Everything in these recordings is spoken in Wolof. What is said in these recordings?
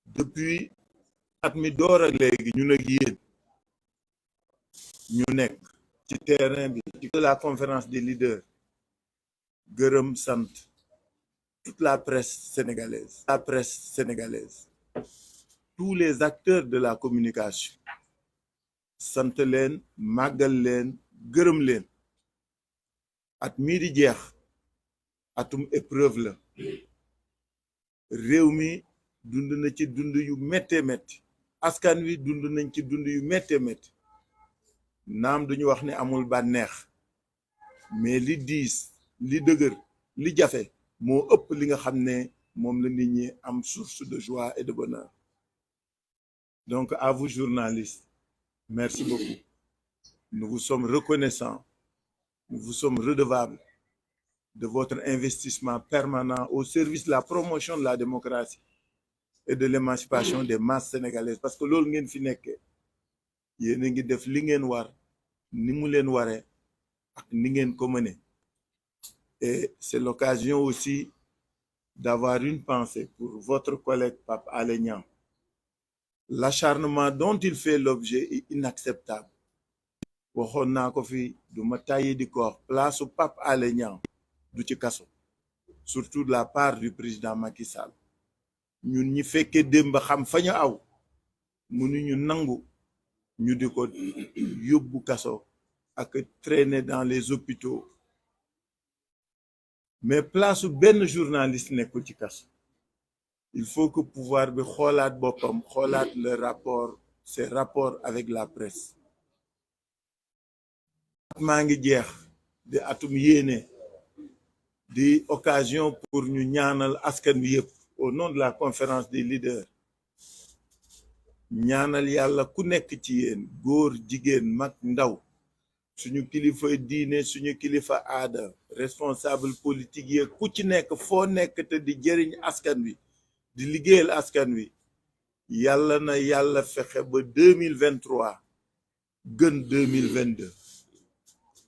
depuis at mi door ak léegi ñun ak yéen ñu nekk ci terrain bi ci la conférence des leaders gërëm sant toute la presse sénégalaise tous les acteurs de la communication sant leen màggal leen gërëm leen at mii di jeex atum épreuve la réew mi dund na ci dund yu méttee métti askan wi dund nañ ci dund yu méttee métti naam duñu wax ne amul bànneex mais li diis li dëgër li jafe moo ëpp li nga xam ne moom la nit ñi am source de joie et de bonheur. Donc à vous journalistes, merci beaucoup. Nous vous sommes reconnaissants, nous vous sommes redevables de votre investissement permanent au service de la promotion de la démocratie et de l'émancipation des masses sénégalaises, parce que loolu ngeen fi nekkee yéen a ngi def li ngeen war ni mu leen waree ak ni ngeen ko mëne. Et c'est l'occasion aussi d'avoir une pensée pour votre collègue Pape Alé Niang. L'acharnement dont il fait l'objet est inacceptable. waxoon naa ko fi du ma tàyyi di ko wax place su Pape Alé Niang du ci kaso, surtout de la part du président Macky Sall. ñun ñi fekkee démb xam fa ñu aw mënuñu nangu ñu di ko yóbbu kaso ak traîner dans les hôpitaux. Mais place su benn journaliste nekkul ci kaso. Il faut que pouvoir bi xoolaat boppam xoolaat le rapport, ses rapports avec la presse. maa ngi jeex di atum yéene di occasion pour ñu ñaanal askan wi yëpp au nom de la conférence des leaders ñaanal yàlla ku nekk ci yéen góor jigéen mag ndaw suñu kilifa diine suñu kilifa aada responsable politique yi ku ci nekk foo nekk te di jëriñ askan wi di liggéeyal askan wi yàlla na yàlla fexe ba 2023 gën 2022.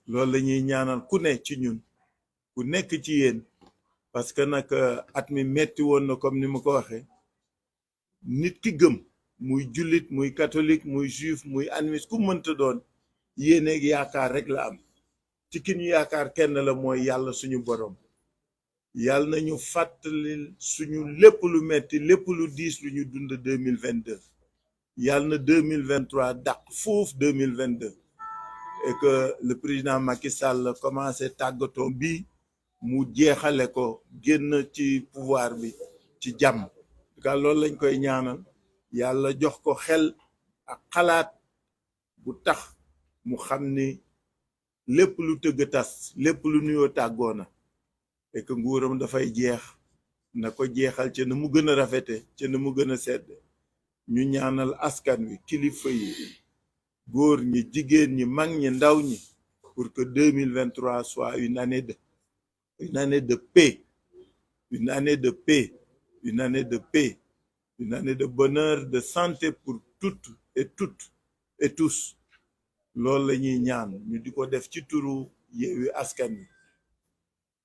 loolu la ñuy ñaanal ku ne ci ñun ku nekk ci yéen parce que nag at mi metti woon na comme ni ma ko waxee nit ki gëm muy jullit muy catholique muy juif muy animiste ku mënta doon yéene ak yaakaar rek la am ci ki ñu yaakaar kenn la mooy yàlla suñu borom. yàlla nañu fàttali suñu lépp lu metti lépp lu diis lu ñu dund 2022 yàlla na 2023 dàq foofu 2022 et que le président Macky Sall commencé tàggatoo bi mu jeexale ko génn ci pouvoir bi ci jàmm. ka loolu lañ koy ñaanal yàlla jox ko xel ak xalaat bu tax mu xam ni lépp lu tëgg tas lépp lu nuyoo tàggoona et que nguuram dafay jeex na ko jeexal ca na mu gën a rafete ca na mu gën a sedd. ñu ñaanal askan wi kilifa yi góor ñi jigéen ñi mag ñi ndaw ñi pour que 2023 soit une année de paix, une année de paix, une année de paix, une année de bonheur, de santé pour toutes et tous. loolu la ñuy ñaan ñu di ko def ci turu Yewwi Askan Wi.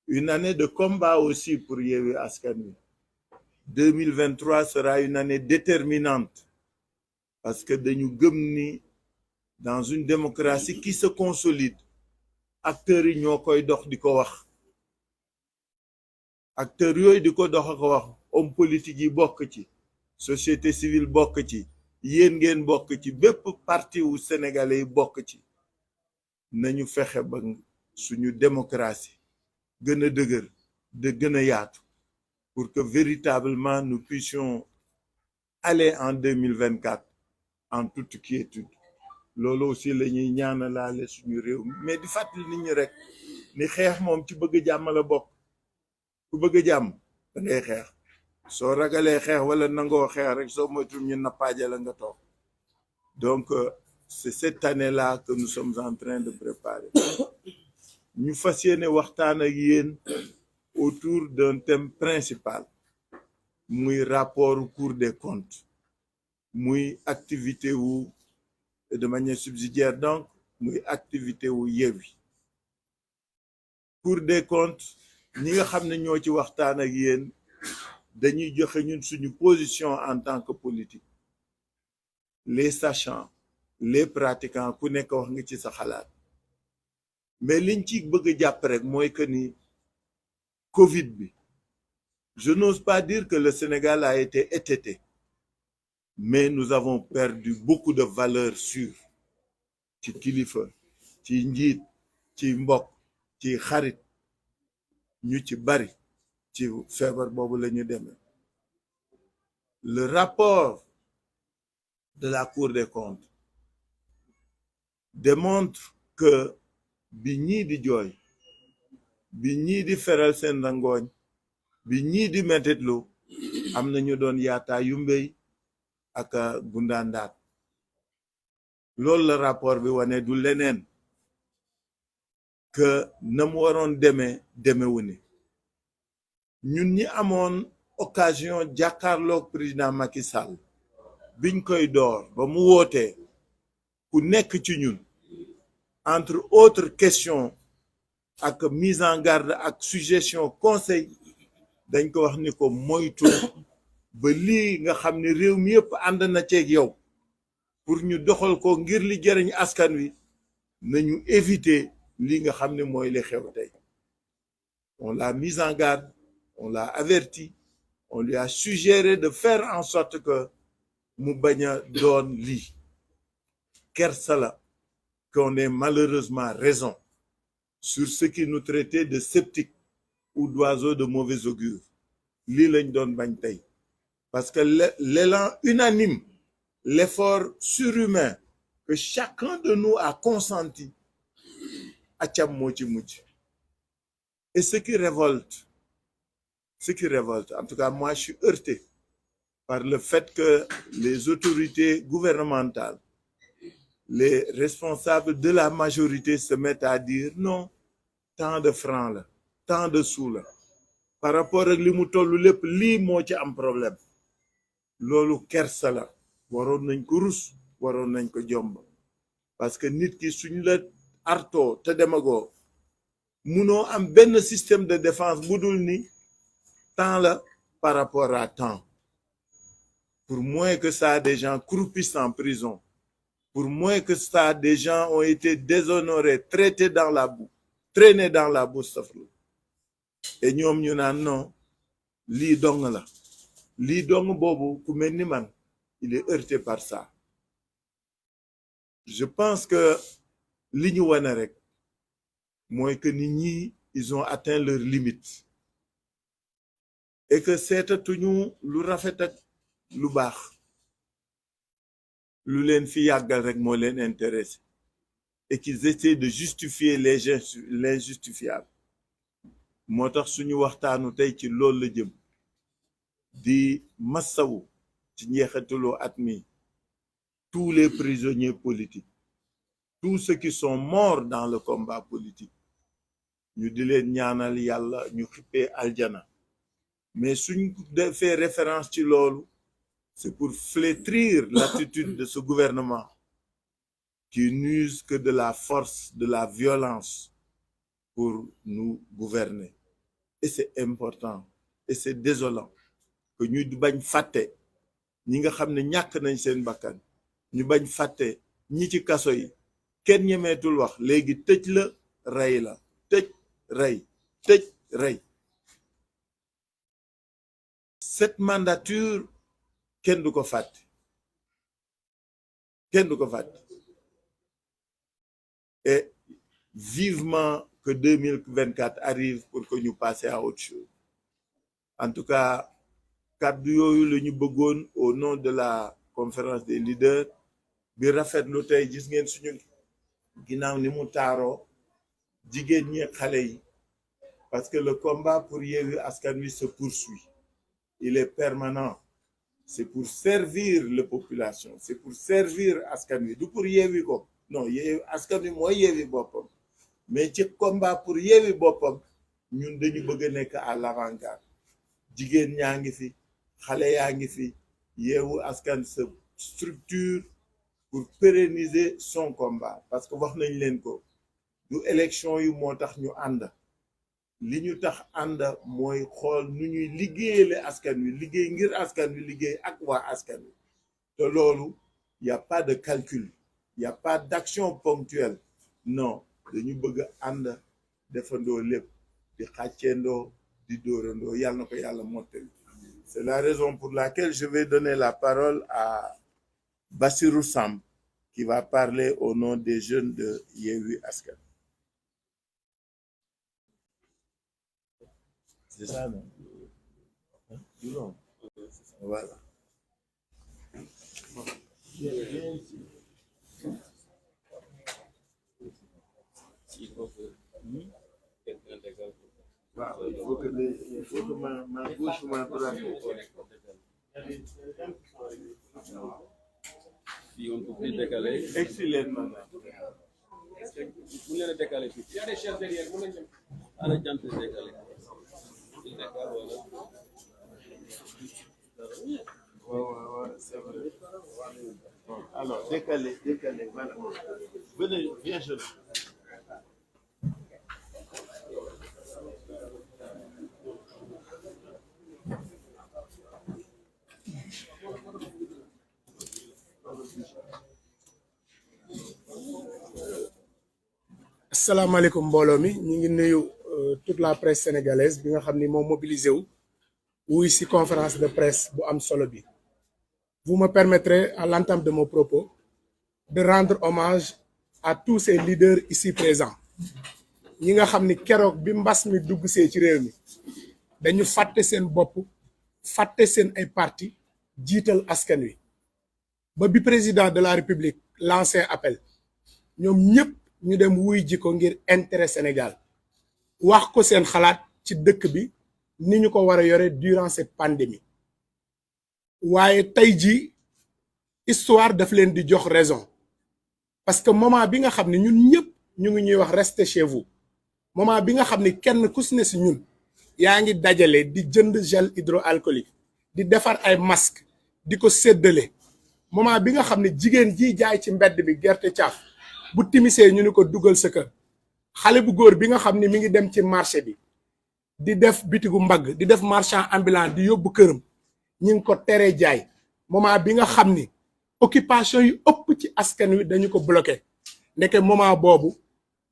Une année de combat aussi pour Yewwi Askan Wi. 2023 sera une année déterminante parce que dañu gëm ni dans une démocratie qui se consolide acteurs yi ñoo koy dox di ko wax. acteurs yooyu di ko dox ko wax homme politique yi bokk ci société civile bokk ci yéen ngeen bokk ci bépp parti wu sénégalais yi bokk ci nañu fexe ba suñu démocratie gën a dëgër de gën a yaatu pour que véritablement nous puissions aller en 2024 en toute quiétude. loolu aussi la ñuy ñaanalaale suñu réew mais di fàttali nit ñi rek ni xeex moom ci bëgg jàmm la bokk. ku bëgg jàmm da ngay xeex soo ragalee xeex wala nangoo xeex rek soo moytuwul ñu nappaaje la nga toog. donc c'est cette année-là que nous sommes en train de préparer. ñu fas yéene waxtaan ak yéen autour d'un thème principal muy rapport Cour des comptes muy activité wu de manière subsidiaire donc muy activité wu Yewwi. Cour des comptes ñi nga xam ne ñoo ci waxtaan ak yéen dañuy joxe ñun suñu position en tant que politique les sachants les pratiquants ku nekk wax nga ci sa xalaat mais liñ ci bëgg a jàpp rek mooy que ni Covid bi je n'ose pas dire que le Sénégal a été étêté mais nous avons perdu beaucoup de valeurs sûres ci kilifa ci njiit ci mbokk ci xarit ñu ci bari ci feebar boobu la ñu demee le rapport de la Cour des comptes démontre que bi ñii di jooy bi ñii di feral seen rangooñ bi ñii di mettitlu am na ñu doon yaataa yu mbéy ak gundaandaat loolu la rapport bi wane du leneen que na mu waroon demewu ni ñun ñi amoon occasion jàkkaarloog président Macky Sall biñ koy door ba mu wootee ku nekk ci ñun entre autres questions ak mise en garde ak suggestion conseil dañ ko wax ni ko moytu ba lii nga xam ne réew mi yëpp ànd na ceeg yow pour ñu doxal ko ngir li jëriñ askan wi nañu éviter lii nga xam ne mooy li xew tey on l'a mise en garde on l'a averti on lui a suggéré de faire en sorte que mu bañ a doon lii kersa la qu'on ait malheureusement raison sur ce qui nous traitait de sceptiques ou d'oiseaux de mauvais augure lii lañ doon bañ tey parce que l'élan unanime l'effort surhumain que chacun de nous a consenti acam moo ci mujj et ce qui révolte en tout cas moi je suis heurté par le fait que les autorités gouvernementales les responsables de la majorité se mettent à dire non tant de francs la tant de sous la par rapport ak li mu tollu lépp lii moo ci am problème loolu kersa la waroon nañ ko rus waroon nañ ko jomb parce que nit ki suñ la artoo te demagoo munoo am benn système de défense bu dul ni temps la par rapport à temps pour moins que ça des gens croupissent en prison pour moins que ça des gens ont été déshonorés traités dans la boue traînés dans la boue saflu et ñoom ñu naan non lii dong la lii dong boobu ku mel ni man il est heurté par ça je pense que li ñu wane rek mooy que nit ñi ils ont atteint leur limite et que seetatuñu lu rafet ak lu baax lu leen fi yàggal rek moo leen intéressé et qu'ils essaient de justifier l'injustifiable moo tax suñu waxtaanu tey ci loolu la jëm di massawu ci njeexitalu at mi tous les prisonniers politiques tous ceux qui sont morts dans le combat politique ñu di leen ñaanal yàlla ñu xippee aljana mais suñ defee référence ci loolu c'est pour flétrir l'attitude de ce gouvernement qui n'use que de la force de la violence pour nous gouverner et c'est important et c'est désolant que ñu bañ fàtte ñi nga xam ne ñàkk nañ seen bakkan ñu bañ fàtte ñi ci kaso yi kenn ñemeetul wax léegi tëj la rey la tëj rey cette mandature kenn du ko fàtte et vivement que 2024 arrive pour que ñu passer à autre chose en tout cas kàddu yooyu la ñu bëggoon au nom de la conférence des leaders bi rafetlu tey gis ngeen suñu ginnaaw ni mu taaroo jigéen ñi xale yi parce que le combat pour Yewwi Askan Wi se poursuit il est permanent c'est pour servir la population c'est pour servir askan wi du pour yeewi ko non yeewi askan wi mooy yeewi boppam mais ci combat pour yeewi boppam ñun dañu bëgg a nekk à l'avant-garde jigéen ñaa ngi fi xale yaa ngi fi Yewwi Askan se structure pour pérenniser son combat parce que wax nañ leen ko du élection yu moo tax ñu ànd li ñu tax ànd mooy xool nu ñuy liggéeyale askan wi liggéey ngir askan wi liggéey ak waa askan wi te loolu y a pas de calcul y a pas d'action ponctuelle non dañu bëgg ànd defandoo lépp di xàcceendoo di dóorandoo yàlla na ko yàlla mottali. C'est la raison pour laquelle je vais donner la parole à Bassirou Samb qui va parler au nom des jeunes de Yewwi Askan. C'est ça, non? Non. Voilà. Il faut que ma gauche ou ma droite. Si on peut plus décaler. Excellent. Est-ce que vous voulez le décaler? Il y a des chaises derrière. Vous voulez le décaler. Il décale, Ouais, c'est vrai. Alors, décalez, voilà. Venez, viens, jeune. asalaamaaleykum mbooloo mi ñu ngi nuyu toute la presse sénégalaise bi nga xam ni moo mobilisé wu wuy ci conférence de presse bu am solo bi. Vous me permettrez à l'entame de mon propos de rendre hommage à tous ces leaders ici présents ñi nga xam ni keroog bi mbas mi dugg see ci réew mi dañu fàtte seen bopp fàtte seen ay parti jiital askan wi ba bi président de la République lancé appel ñoom ñëpp ñu dem wuy ji ko ngir intérêt Sénégal wax ko seen xalaat ci dëkk bi ni ñu ko war a yore durant cette pandémie waaye tey ji histoire daf leen di jox raison parce que moment bi nga xam ne ñun ñëpp ñu ngi ñuy wax restez chez vous moment bi nga xam ne kenn ku si ne si ñun yaa ngi dajale di jënd gel hydroalcoolique di defar ay masque di ko séddale moment bi nga xam ne jigéen ji jaay ci mbedd bi gerte caaf bu timisee ñu ni ko dugal sa kër xale bu góor bi nga xam ni mi ngi dem ci marché bi di def bitigu mbagg di def marchand ambulant di yóbbu këram ñi ngi ko teree jaay moment bi nga xam ni occupation yu ëpp ci askan wi dañu ko bloqué ndeke moment boobu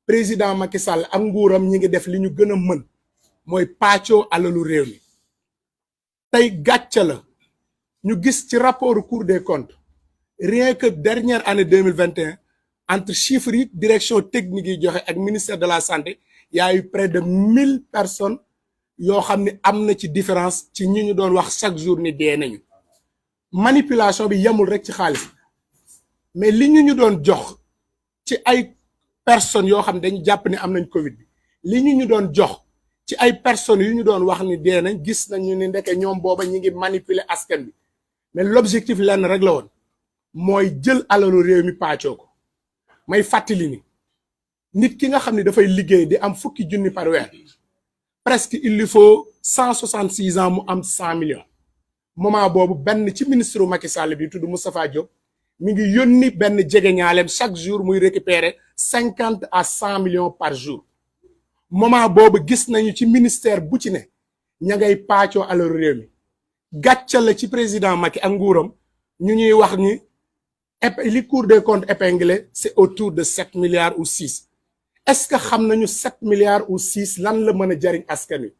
président Macky Sall ak nguuram ñi ngi def li ñu gën a mën mooy pàccoo alalu réew mi tey gàcce la ñu gis ci rapport Cour des comptes rien que dernière année 2021 entre chiffres yi direction technique yi joxe ak ministère de la santé y a eu près de 1000 personnes yoo xam ne am na ci différence ci ñi ñu doon wax chaque jour ni dee nañu manipulation bi yemul rek ci xaalis mais li ñu doon jox ci ay personnes yoo xam ne dañu jàpp ne am nañ Covid bi li ñu doon jox ci ay personnes yu ñu doon wax ni dee nañ gis nañu ni ndeke ñoom booba ñi ngi manipuler askan bi mais l'objectif lenn rek la woon mooy jël alalu réew mi pàccoo ko may fàttali ni nit ki nga xam ne dafay liggéey di am fukki junni par weer presque il lui faut 166 ans mu am 100 millions moment boobu benn ci ministre Macky Sall bi tudd Moustapha Diop mi ngi yónni benn jegeñaaleem chaque jour muy récupérer 50 à 100 millions par jour moment boobu gis nañu ci ministère bu ci ne ña ngay pàccoo alalu réew mi gàcce la ci président Macky ak nguuram ñu ñuy wax ni li Cour des comptes épinglé c'est autour de 7 milliards ou 6 est-ce que xam nañu 7 milliards ou 6 lan la mën a jariñ askan wi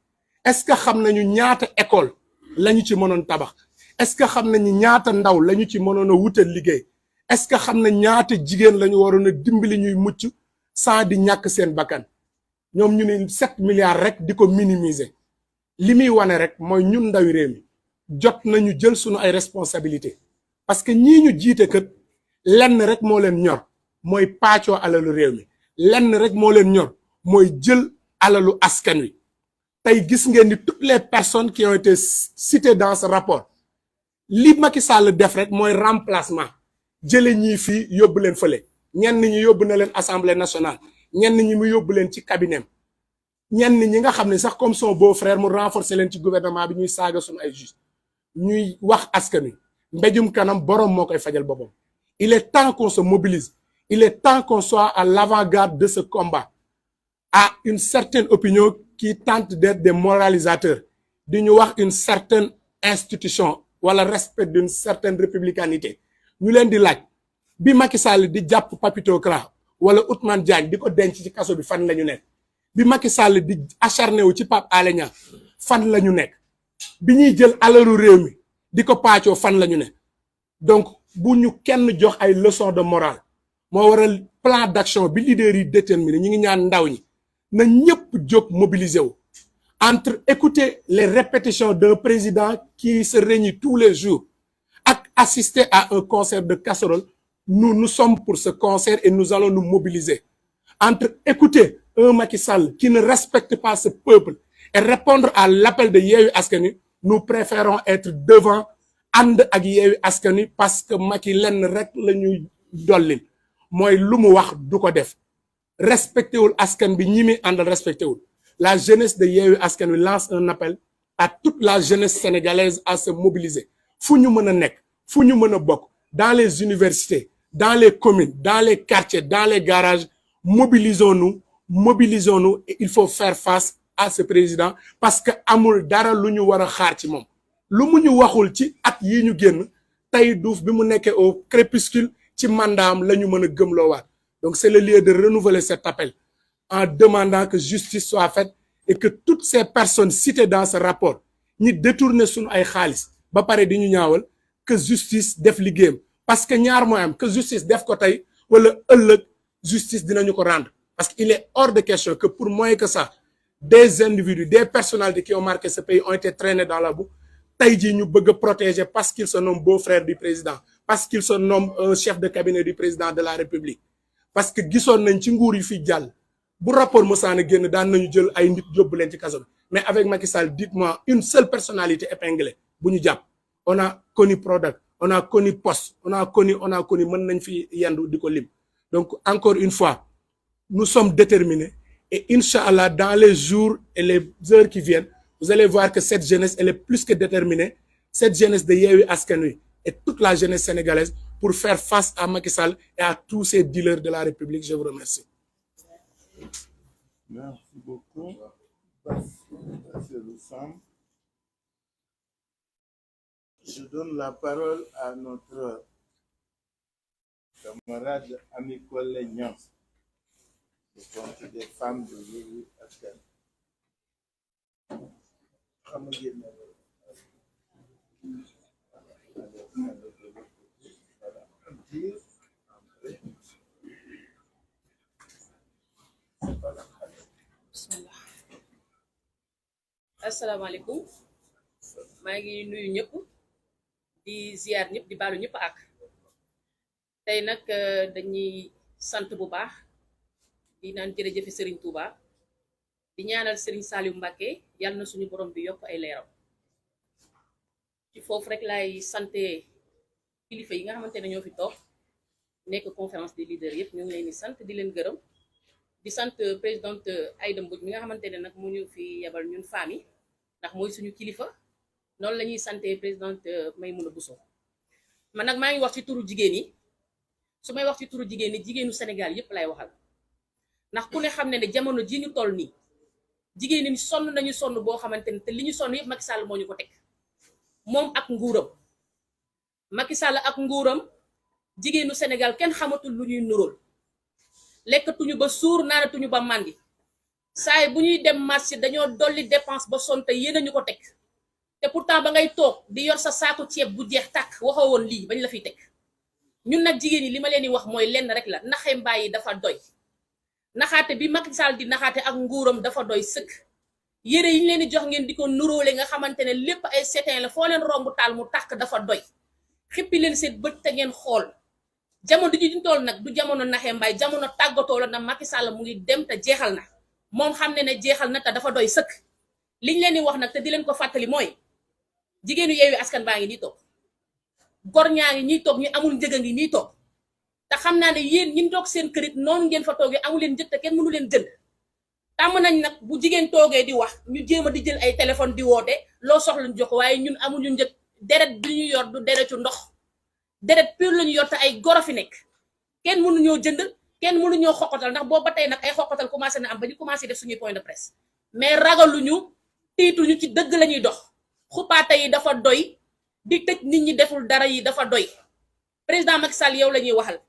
est-ce que xam nañu ñaata école lañu ci mënoon tabax est-ce que xam nañu ñaata ndaw lañu ci mënoon a wutal liggéey est-ce que xam na ñaata jigéen lañu waroon a dimbali ñuy mucc sans di ñàkk seen bakkan ñoom ñu ne 7 milliards rek di ko minimiser li muy wane rek mooy ñun ndawi réew mi jot nañu jël suñu ay responsabilités parce que ñii ñu jiite kët lenn rek moo leen ñor mooy pàccoo alalu réew mi lenn rek moo leen ñor mooy jël alalu askan wi tey gis ngeen ni toutes les personnes qui ont été citées dans ce rapport li Macky Sall def rek mooy remplacement jële ñii fii yóbbu leen fële ñenn ñi yóbbu na leen assemblée nationale ñenn ñi mu yóbbu leen ci cabinet ñenn ñi nga xam ne sax comme son beau-frère mu renforcer leen ci gouvernement bi ñuy saaga suñu ay juge ñuy wax askan wi mbéjum kanam boroom moo koy fajal boppam. Il est temps qu'on se mobilise. Il est temps qu'on soit à l'avant-garde de ce combat. À une certaine opinion qui tentent d'être des moralisateurs di ñu wax une certaine institution wala respect d'une certaine républicanité ñu leen di laaj bi Macky Sall di jàpp Papito Kara wala Ousmane Diagne di ko denc ci kaso bi fan la ñu nekk bi Macky Sall di acharné wu ci Pape Alé Niang fan la ñu nekk bi ñuy jël alalu réew mi di ko paccoo fan la ñu nekk donc bu ñu kenn jox ay leçons de morale moo waral plan d'action bi leader yi déterminé ñi ngi ñaan ndaw ñi na ñëpp jóg mobiliser wu entre écouter les répétitions d'un président qui se réunit tous les jours ak assister à un concert de casserole. Nous sommes pour ce concert et nous allons nous mobiliser. Entre écouter un Macky Sall qui ne respecte pas ce peuple et répondre à l'appel de Yewwi Askan Wi, nous préférons être devant ànd ak Yewwi Askan Wi parce que Macky lenn rek la ñuy dollil mooy lu mu wax du ko def respecté wul askan bi ñi muy àndal respecté wul. La jeunesse de Yewwi Askan Wi lance un appel à toute la jeunesse sénégalaise à se mobiliser fu ñu mën a nekk fu ñu mën a bokk dans les universités dans les communes dans les quartiers dans les garages mobilisons-nous et il faut faire face à ce président parce que amul dara lu ñu war a xaar ci moom lu mu ñu waxul ci at yi ñu génn tey duuf bi mu nekkee au crépuscule ci mandaam la ñu mën a gëmloowaat donc c'est le lieu de renouveler cet appel en demandant que justice soit faite et que toutes ces personnes citées dans ce rapport ñi détourné suñu ay xaalis ba pare di ñu ñaawal que justice def liggéeyam parce que ñaar mooy am que justice def ko tey wala ëllëg justice dinañu ko rendre parce que il est hors de question que pour moins que ça des individus des personnalités qui ont marqué ce pays ont été traînés dans la boue tey jii ñu bëgg a protéger parce qu'il se nomme beau-frère du président parce qu'il se nomme un chef de cabinet du président de la République parce que gisoon nañ ci nguur yi fi jàll bu rapport mosaana génn daan nañu jël ay nit yóbbu leen ci kaso bi mais avec Macky Sall dites-moi une seule personnalité épinglée bu ñu jàpp on a connu Prodac on a connu Poste on a connu mën nañ fi yendu di ko lim donc encore une fois nous sommes déterminés et Inch'Allah dans les jours et les heures qui viennent vous allez voir que cette jeunesse elle est plus que déterminée cette jeunesse de Yewwi Askan Wi et toute la jeunesse sénégalaise pour faire face à Macky Sall et à tous ces dealers de la République. Je vous remercie. Merci beaucoup. Je donne la parole à notre camarade Ami Collé Niang, le compte des femmes de Yewwi Askan Wi. Asalaamaaleykum maa ngi nuyu ñëpp di ziar ñëpp di baalu ñëpp ak tey nag dañuy sant bu baax di naan jërëjëfe Serigne Touba di ñaanal Serigne Saliou Mbacké yàlla na suñu borom bi yokk ay leeram ci foofu rek laay santé kilifa yi nga xamante ne ñoo fi toog nekk conférence des leaders yëpp ñu ngi leen di sant di leen gërëm di sant présidente Aïda Mbodj mi nga xamante ne nag mu ñu fi yebal ñun femmes yi ndax mooy suñu kilifa noonu la ñuy santé présidente Maymouna Bousso man nag maa ngi wax ci turu jigéen yi su may wax ci turu jigéen ñi jigéenu Sénégal yëpp lay waxal ndax ku ne xam ne ne jamono ji ñu toll nii jigéen ñi sonn nañu sonn boo xamante ne te li ñu sonn yëpp Macky Sall moo ñu ko teg moom ak nguuram Macky Sall ak nguuram jigéenu Sénégal kenn xamatul lu ñuy nuróol lekkatuñu ba suur naanatuñu ba màndi saay bu ñuy dem marché dañoo dolli dépense ba sonn te yéen a ñu ko teg te pourtant ba ngay toog di yor sa saaku ceeb bu jeex tàkk waxoo woon lii bañ la fiy teg ñun nag jigéen ñi li ma leen di wax mooy lenn rek la naxe mbaay yi dafa doy naxaate bi Macky Sall di naxaate ak nguuram dafa doy sëkk yére yi ñu leen di jox ngeen di ko nuróole nga xamante ne lépp ay setin la foo leen romb taal mu tàkk dafa doy xippi leen seen bët te ngeen xool jamono ji ñu toll nag du jamono naxe mbaay jamono tàggatoo la na Macky Sall mu ngi dem te jeexal na moom xam ne jeexal na te dafa doy sëkk liñ leen di wax nag te di leen ko fàttali mooy jigéenu Yewwi Askan baa ngi nii toog gor ñaa ngi ñiy toog ñu amul njëg a ngi nii toog te xam naa ne yéen ñi toog seen kërit noonu ngeen fa toogee amul leen njëg te kenn mënu leen jënd tàmm nañ nag bu jigéen toogee di wax ñu jéem a di jël ay téléphone di woote loo soxla ñu jox waaye ñun amuñu njëg deret bi ñu yor du deretu ndox deret pur lañu yor te ay goro fi nekk kenn mënuñoo jënd kenn mënuñoo xoqatal ndax boobu ba tey nag ay xoqatal commencé na am ba ñu commencé def suñuy point de presse mais ragaluñu tiituñu ci dëgg la ñuy dox xupaate yi dafa doy di tëj nit ñi deful dara yi dafa doy président Macky Sall yow la ñuy waxal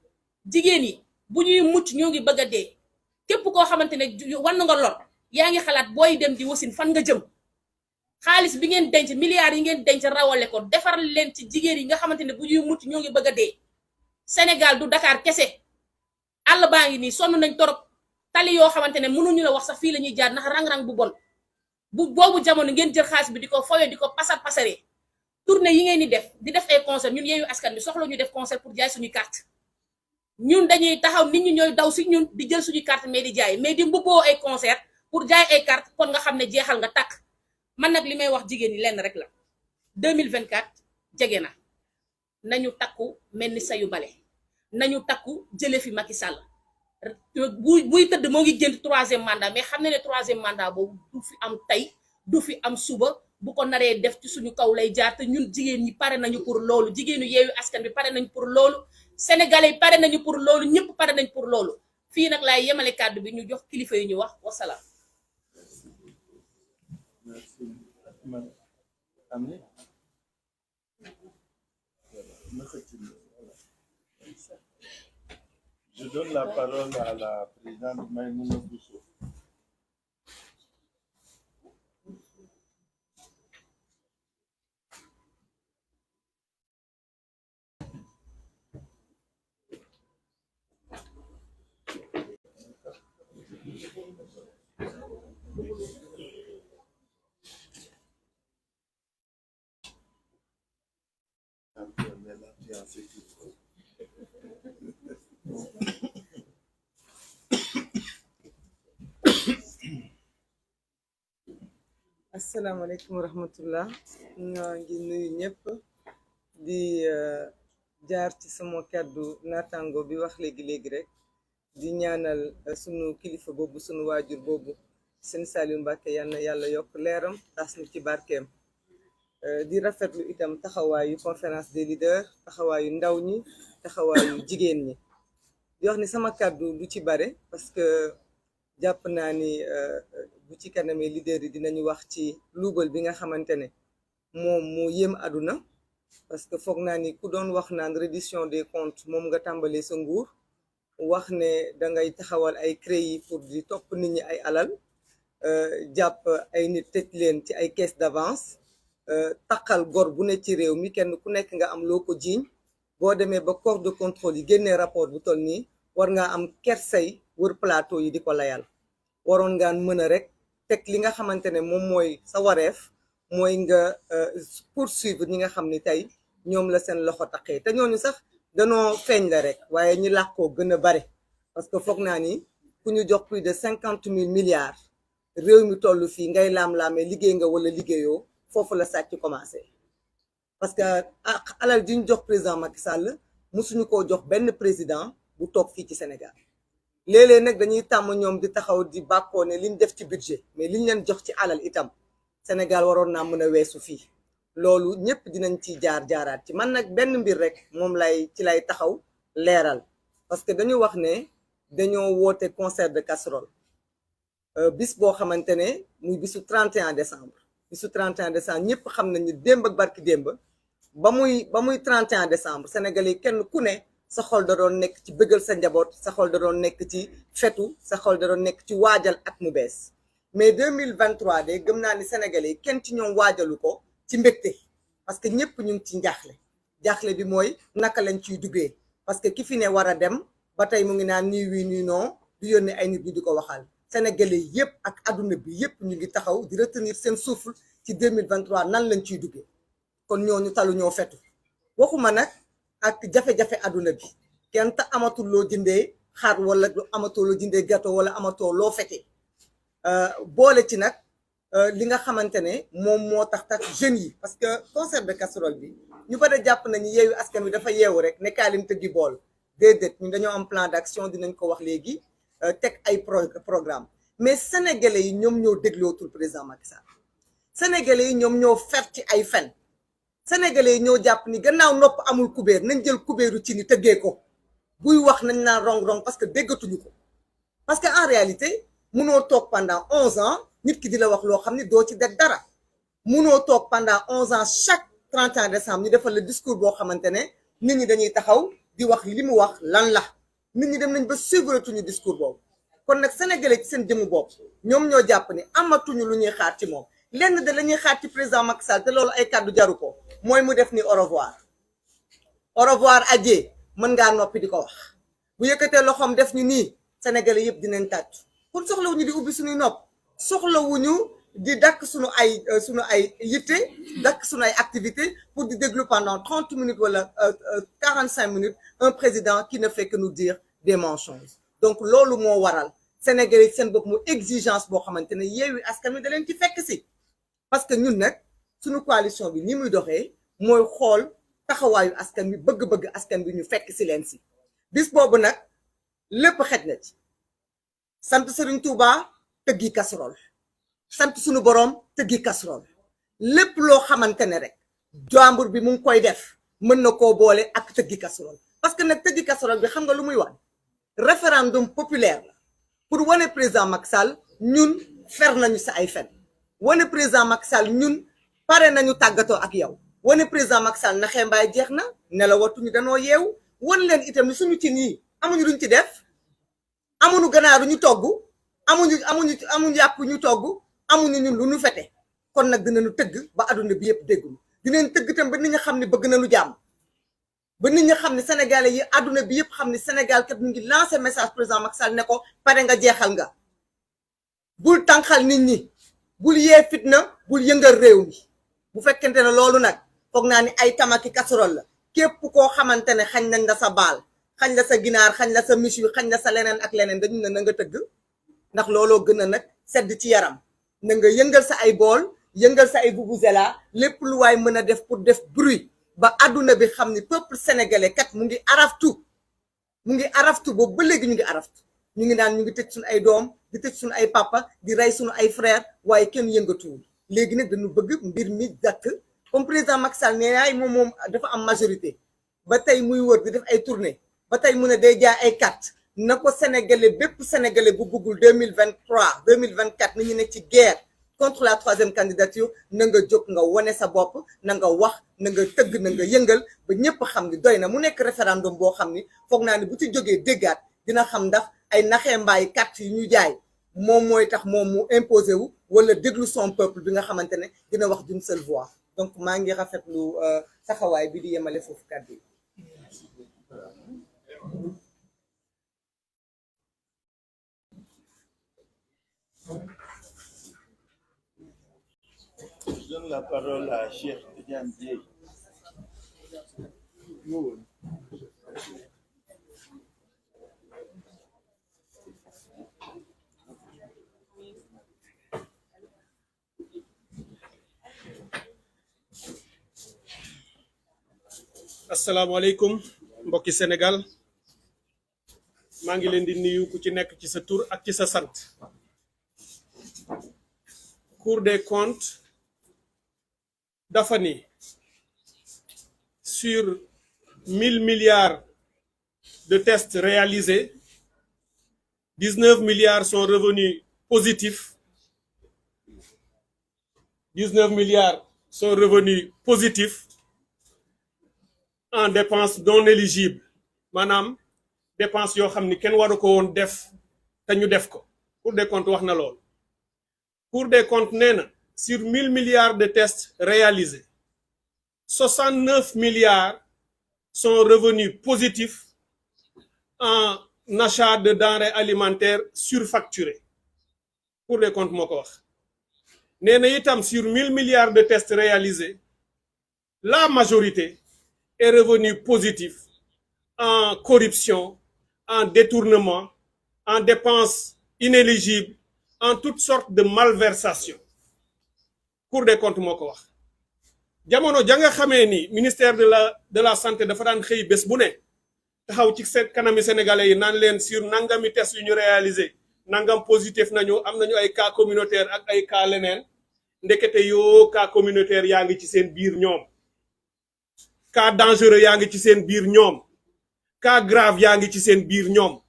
jigéen yi bu ñuy mucc ñoo ngi bëgg a dee képp koo xamante ne wan nga lor yaa ngi xalaat booy dem di wasin fan nga jëm xaalis bi ngeen denc milliards yi ngeen denc rawale ko defar leen ci jigéen yi nga xamante ne bu ñuy mucc ñoo ngi bëgg a dee Sénégal du Dakar kese àll baa ngi nii sonn nañ torop tali yoo xamante ne mënuñu la wax sax fii la ñuy jaar ndax rang-rang bu bon bu boobu jamono ngeen jël xaalis bi di ko foyo di ko pasar pasaree tournée yi ngeen di def ay concert ñun Yewwi Askan Wi soxla ñu def concert pour jaay suñu carte ñun dañuy taxaw nit ñi ñooy daw si ñun di jël suñu carte mais di jaay mais di mbubboo ay concert pour jaay ay carte kon nga xam ne jeexal nga takk man nag li may wax jigéen ñi lenn rek la 2024 jege na nañu takku mel ni sayu bale nañu takku jële fi Macky Sall buy tëdd moo ngi génn 3e mandat mais xam ne ne 3e mandat boobu du fi am tey du fi am suba bu ko naree def ci suñu kaw lay jaar te ñun jigéen ñi pare nañu pour loolu jigéenu Yewwi Askan Wi pare nañu pour loolu sénégalais yi pare nañu pour loolu ñëpp pare nañ pour loolu fii nag laay yemale kàddu bi ñu jox kilifa yi ñu wax wasalaam. Je donne la parole à la présidente Maïmouna Bousso. asalaamaaleykum wa rahmatullah ñoo ngi nuyu ñëpp di jaar ci sama kàddu naataango bi wax léegi rek di ñaanal sunu kilifa boobu sunu waajur boobu sëñ Saliou Mbacké yal na yàlla yokk leeram tas nu ci barkeem di rafetlu itam taxawaayu conférence des leaders taxawaayu ndaw ñi taxawaayu jigéen ñi di wax ni sama kàddu du ci bare parce que jàpp naa ni bu ci kanamee leader yi dinañu wax ci luubal bi nga xamante ne moom moo yéem àdduna parce que foog naa ni ku doon wax naan reddition des comptes moom nga tàmbalee sa nguur wax ne dangay taxawal ay CREI pour di topp nit ñi ay alal jàpp ay nit tëj leen ci ay caisse d'avance taqal gor bu ne ci réew mi kenn ku nekk nga am loo ko jiiñ boo demee ba corps de contrôle yi génnee rapport bu toll nii war ngaa am kersay wër plateau yi di ko layal waroon ngaan mën a rek teg li nga xamante ne moom mooy sa wareef mooy nga poursuivre ñi nga xam ni tey ñoom la seen loxo taqee te ñooñu sax danoo feeñ la rek waaye ñi làkkoo gën a bare parce que foog naa ni ku ñu jox plus de 50 000 milliards réew mi toll fii ngay laam-laamee liggéey nga wala liggéeyoo foofu la sàcc commencé parce que alal ji ñu jox président Macky Sall musuñu koo jox benn président bu toog fii ci Sénégal léeg-léeg nag dañuy tàmm ñoom di taxaw di bàkkoo ne liñ def ci budget mais liñ leen jox ci alal itam Sénégal waroon naa mën a weesu fii loolu ñëpp dinañ ci jaaraat ci man nag benn mbir rek moom ci lay taxaw leeral parce que dañu wax ne dañoo woote concert de casserole bis boo xamante ne muy bisu 31 décembre bisu 31 décembre ñëpp xam nañ ni démb ak barki démb ba muy 31 décembre Sénégalais kenn ku ne sa xol da doon nekk ci bëggal sa njaboot sa xol da doon nekk ci fetu sa xol da doon nekk ci waajal at mu bees mais 2023 de gëm naa ni Sénégalais kenn ci ñoom waajalu ko ci mbégte parce que ñëpp ñu ngi ci jaaxle bi mooy naka lañ ciy duggee parce que ki fi ne war a dem ba tey mu ngi naan nii wii nii non du yónnee ay nit ñi di ko waxal Sénégalais yëpp ak adduna bi yëpp ñu ngi taxaw di retenir seen souffle ci 2023 nan lañ ciy duggee kon ñooñu talu ñoo fetu waxuma nag ak jafe-jafe adduna bi kenn te amatul loo jëndee xar wala amatoo loo jëndee gâteau wala amatoo loo fete boole ci nag li nga xamante ne moom moo tax jeunes yi parce que concert de casserole bi ñu bari jàpp nañu Yewwi Askan Wi dafa yeewu rek ne kaa leen tëggi bool déedéet ñu dañoo am plan d'action dinañ ko wax léegi teg ay programme mais sénégalais yi ñoom ñoo déglootul président Macky Sall sénégalais yi ñoom ñoo fer ci ay fen sénégalais yi ñoo jàpp ni gannaaw nopp amul kubéer nañ jël kubéeru ci ni tëggee ko buy wax nañ naan rong-rong parce que déggatuñu ko parce que en réalité mënoo toog pendant 11 ans nit ki di la wax loo xam ni doo ci def dara munoo toog pendant 11 ans chaque 31 décembre ñu defal le discours boo xamante ne nit ñi dañuy taxaw di wax li mu wax lan la nit ñi dem nañ ba suivre tuñu discours boobu kon nag sénégalais ci seen jëmu bopp ñoom ñoo jàpp ni amatuñu lu ñuy xaar ci moom lenn de la ñuy xaar ci président Macky Sall te loolu ay kàddu jaru ko mooy mu def ni au revoir adieu mën ngaa noppi di ko wax bu yëkkatee loxoom def ñu nii sénégalais yëpp dinañ tàcc kon soxlawuñu di ubbi suñuy nopp soxlawuñu di dakk suñu ay yitte dakk suñu ay activité pour di déglu pendant 30 minutes wala 45 minutes un président qui ne fait que nous dire des mensonges donc loolu moo waral sénégalais seen bopp mu exigence boo xamante ne Yewwi Askan Wi da leen ci fekk si parce que ñun nag suñu coalition bi ni muy doxee mooy xool taxawaayu askan bi bëgg-bëgg askan bi ñu fekk si leen si bis boobu nag lépp xej na ci sant Serigne Touba tëggi casserole sant suñu borom tëggi casserole lépp loo xamante ne rek jàmbur bi mu ngi koy def mën na koo boole ak tëggi casserole parce que nag tëggi casserole bi xam nga lu muy wax référendum populaire la pour wane président Macky Sall ñun fer nañu sa ay fen wane président Macky Sall ñun pare nañu tàggatoo ak yow wane président Macky Sall naxee mbaay jeex na ne la watuñu danoo yeewu wan leen itam ni suñu cin yi amuñu luñ ci def amuñu ganaaru ñu togg amuñu yàpp ñu togg amuñu ñun lu ñu fete kon nag dinañu tëgg ba adduna bi yëpp déggul dinañ tëgg itam ba nit ñi xam ne bëgg nañu jàmm ba nit ñi xam ne sénégalais yi adduna bi yëpp xam ne Sénégal kat mu ngi lancé message président Macky Sall ne ko pare nga jeexal nga bul tànqal nit ñi bul yee fitna bul yëngal réew mi bu fekkente ne loolu nag foog naa ni ay tamaki casserole la képp koo xamante ne xañ nañ la sa baal xañ la sa ginaar xañ la sa michu xañ la sa leneen ak leneen dañu ne na nga tëgg ndax looloo gën a nag sedd ci yaram na nga yëngal sa ay bool yëngal sa ay vuvuzela lépp lu waay mën a def pour def bruit ba àdduna bi xam ni peuple sénégalais kat mu ngi araftu boobu ba léegi ñu ngi araftu ñu ngi naan ñu ngi tëj suñu ay doom di tëj suñu ay papa di rey suñu ay frère waaye kenn yëngatuwul léegi nag dañu bëgg mbir mi dakk comme président Macky Sall nee naay moom dafa am majorité ba tey muy wër di def ay tournée ba tey mu ne day jaay ay carte na ko sénégalais bépp sénégalais bu bëggul 2023 2024 ni ñu nekk ci guerre contre la 3e candidature na nga jóg nga wane sa bopp na nga wax na nga tëgg na nga yëngal ba ñëpp xam ni doy na mu nekk référendum boo xam ni foog naa ni bu ci jógee déggaat dina xam ndax ay naxee mbaay carte yi ñu jaay moom mooy tax moom mu imposé wu wala déglu son peuple bi nga xamante ne dina wax d'une seule voix donc maa ngi rafetlu taxawaay bi di yemale foofu kàddu yi. Je donne la parole à Cheikh Tidiane Dièye. asalaamaaleykum mbokki Sénégal maa ngi leen di nuyu ku ci nekk ci sa tur ak ci sa sant. Cour des comptes dafa ni sur 1000 milliards de tests réalisés 19 milliards sont revenus positifs 19 milliards sont revenus positifs en dépenses non éligibles maanaam dépenses yoo xam ni kenn waru ko woon def te ñu def ko. Cour des comptes wax na lool. Cour des comptes nee na sur 1000 milliards de tests réalisés 69 milliards sont revenus positifs en achat de denrées alimentaires surfacturées. Cour des comptes moo ko wax. nee na itam sur 1000 milliards de tests réalisés la majorité est revenu positif en corruption, en détournement, en dépenses inéligibles, en toutes sortes de malversations. Cour des comptes moo ko wax. jamono ja nga xamee ni ministère de la santé dafa daan xëy bés bu ne taxaw ci seen kanami sénégalais yi naan leen sur nangami test yu ñu réalisé nangam positif nañu am nañu ay cas communautaire ak ay cas leneen ndekete yoo cas communautaire yaa ngi ci seen biir ñoom. cas dangereux yaa ngi ci seen biir ñoom cas grave yaa ngi ci seen biir ñoom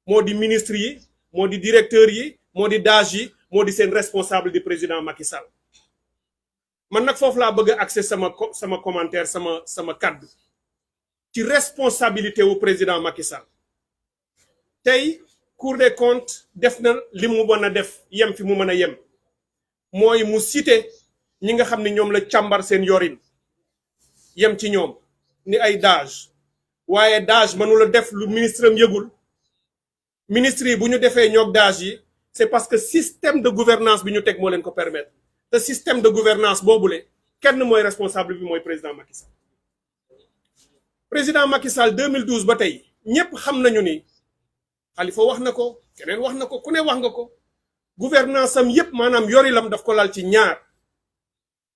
moo di ministre yi moo di directeur yi moo di DAGE yi moo di seen responsable du président Macky Sall man nag foofu laa bëgg a accès sama commentaire sama kaddu ci responsabilité wu président Macky Sall tey Cour des comptes def na li mu mën a def yem fi mu mën a yem mooy mu cité ñi nga xam ne ñoom la càmbar seen yorin yem ci ñoom ni ay DAGE waaye DAGE mënula def lu ministre am yëgul ministre yi bu ñu defee ñoog DAGE yi c'est parce que système de gouvernance bi ñu teg moo leen ko permettre te système de gouvernance boobule kenn mooy responsable bi mooy président Macky Sall président Macky Sall 2012 ba tey ñépp xam nañu ni Khalifa wax na ko keneen wax na ko ku ne wax nga ko gouvernance am yépp maanaam yorilam daf ko lal ci ñaar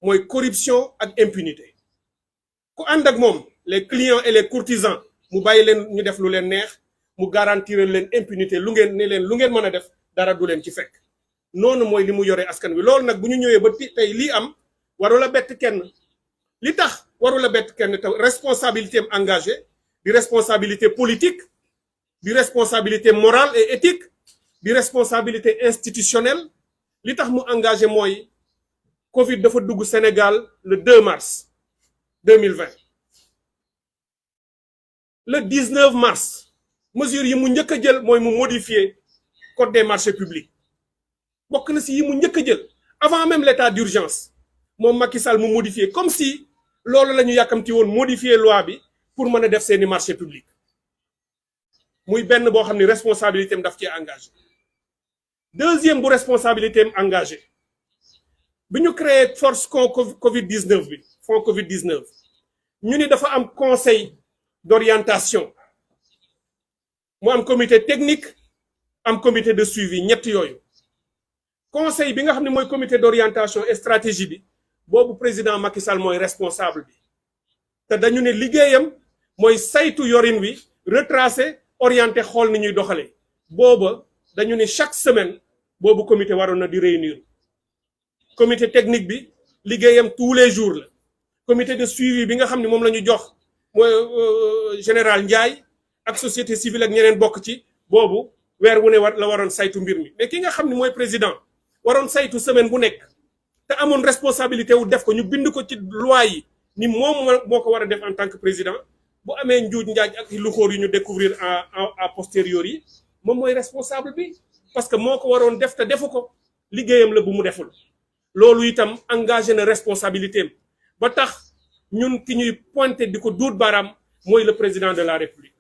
mooy corruption ak impunité ku ànd ak moom les clients et les courtisans mu bàyyi leen ñu def lu leen neex mu garantir leen impunité lu ngeen mën a def dara du leen ci fekk noonu mooy li mu yore askan wi loolu nag bu ñu ñëwee ba tey lii am warula bett kenn li tax warula bett kenn te responsabilité am engagée di responsabilité politique di responsabilité morale et éthique di responsabilité institutionnelle li tax mu engagé mooy Covid dafa dugg Sénégal le 2 mars 2020 le 19 mars mesures yi mu njëkk a jël mooy mu modifier code des marchés publics bokk na si yi mu njëkk a jël avant même l'état d'urgence moom Macky Sall mu modifier comme si loolu la ñu yàkkamti woon modifier loi bi pour mën a def seeni marché public muy benn boo xam ne responsabilité am daf ci engagé deuxième bu responsabilité am engagé bi ñu créé force Covid 19 bi fonds Covid 19 ñu ni dafa am conseil d'orientation mu am comité technique am comité de suivi ñett yooyu conseil bi nga xam ne mooy comité d'orientation et stratégie bi boobu président Macky Sall mooy responsable bi te dañu ne liggéeyam mooy saytu yorin wi retracer orienté xool ni ñuy doxalee booba dañu ne chaque semaine boobu comité waroon na di réunir comité technique bi liggéeyam tous les jours la comité de suivi bi nga xam ne moom la ñu jox mooy général Ndiaye ak société civile ak ñeneen bokk ci boobu weer wu ne la waroon saytu mbir mi mais ki nga xam ne mooy président waroon saytu semaine bu nekk te amoon responsabilité wu def ko ñu bind ko ci loi yi ni moom moo ko war a def en tant que président bu amee njuuj njaaj ak lu xóor yu ñu découvrir à posteriori yi moom mooy responsable bi parce que moo ko waroon def te defu ko liggéeyam la bu mu deful loolu itam engagé na responsabilité am ba tax ñun ki ñuy pointé di ko duut baaraam mooy le président de la république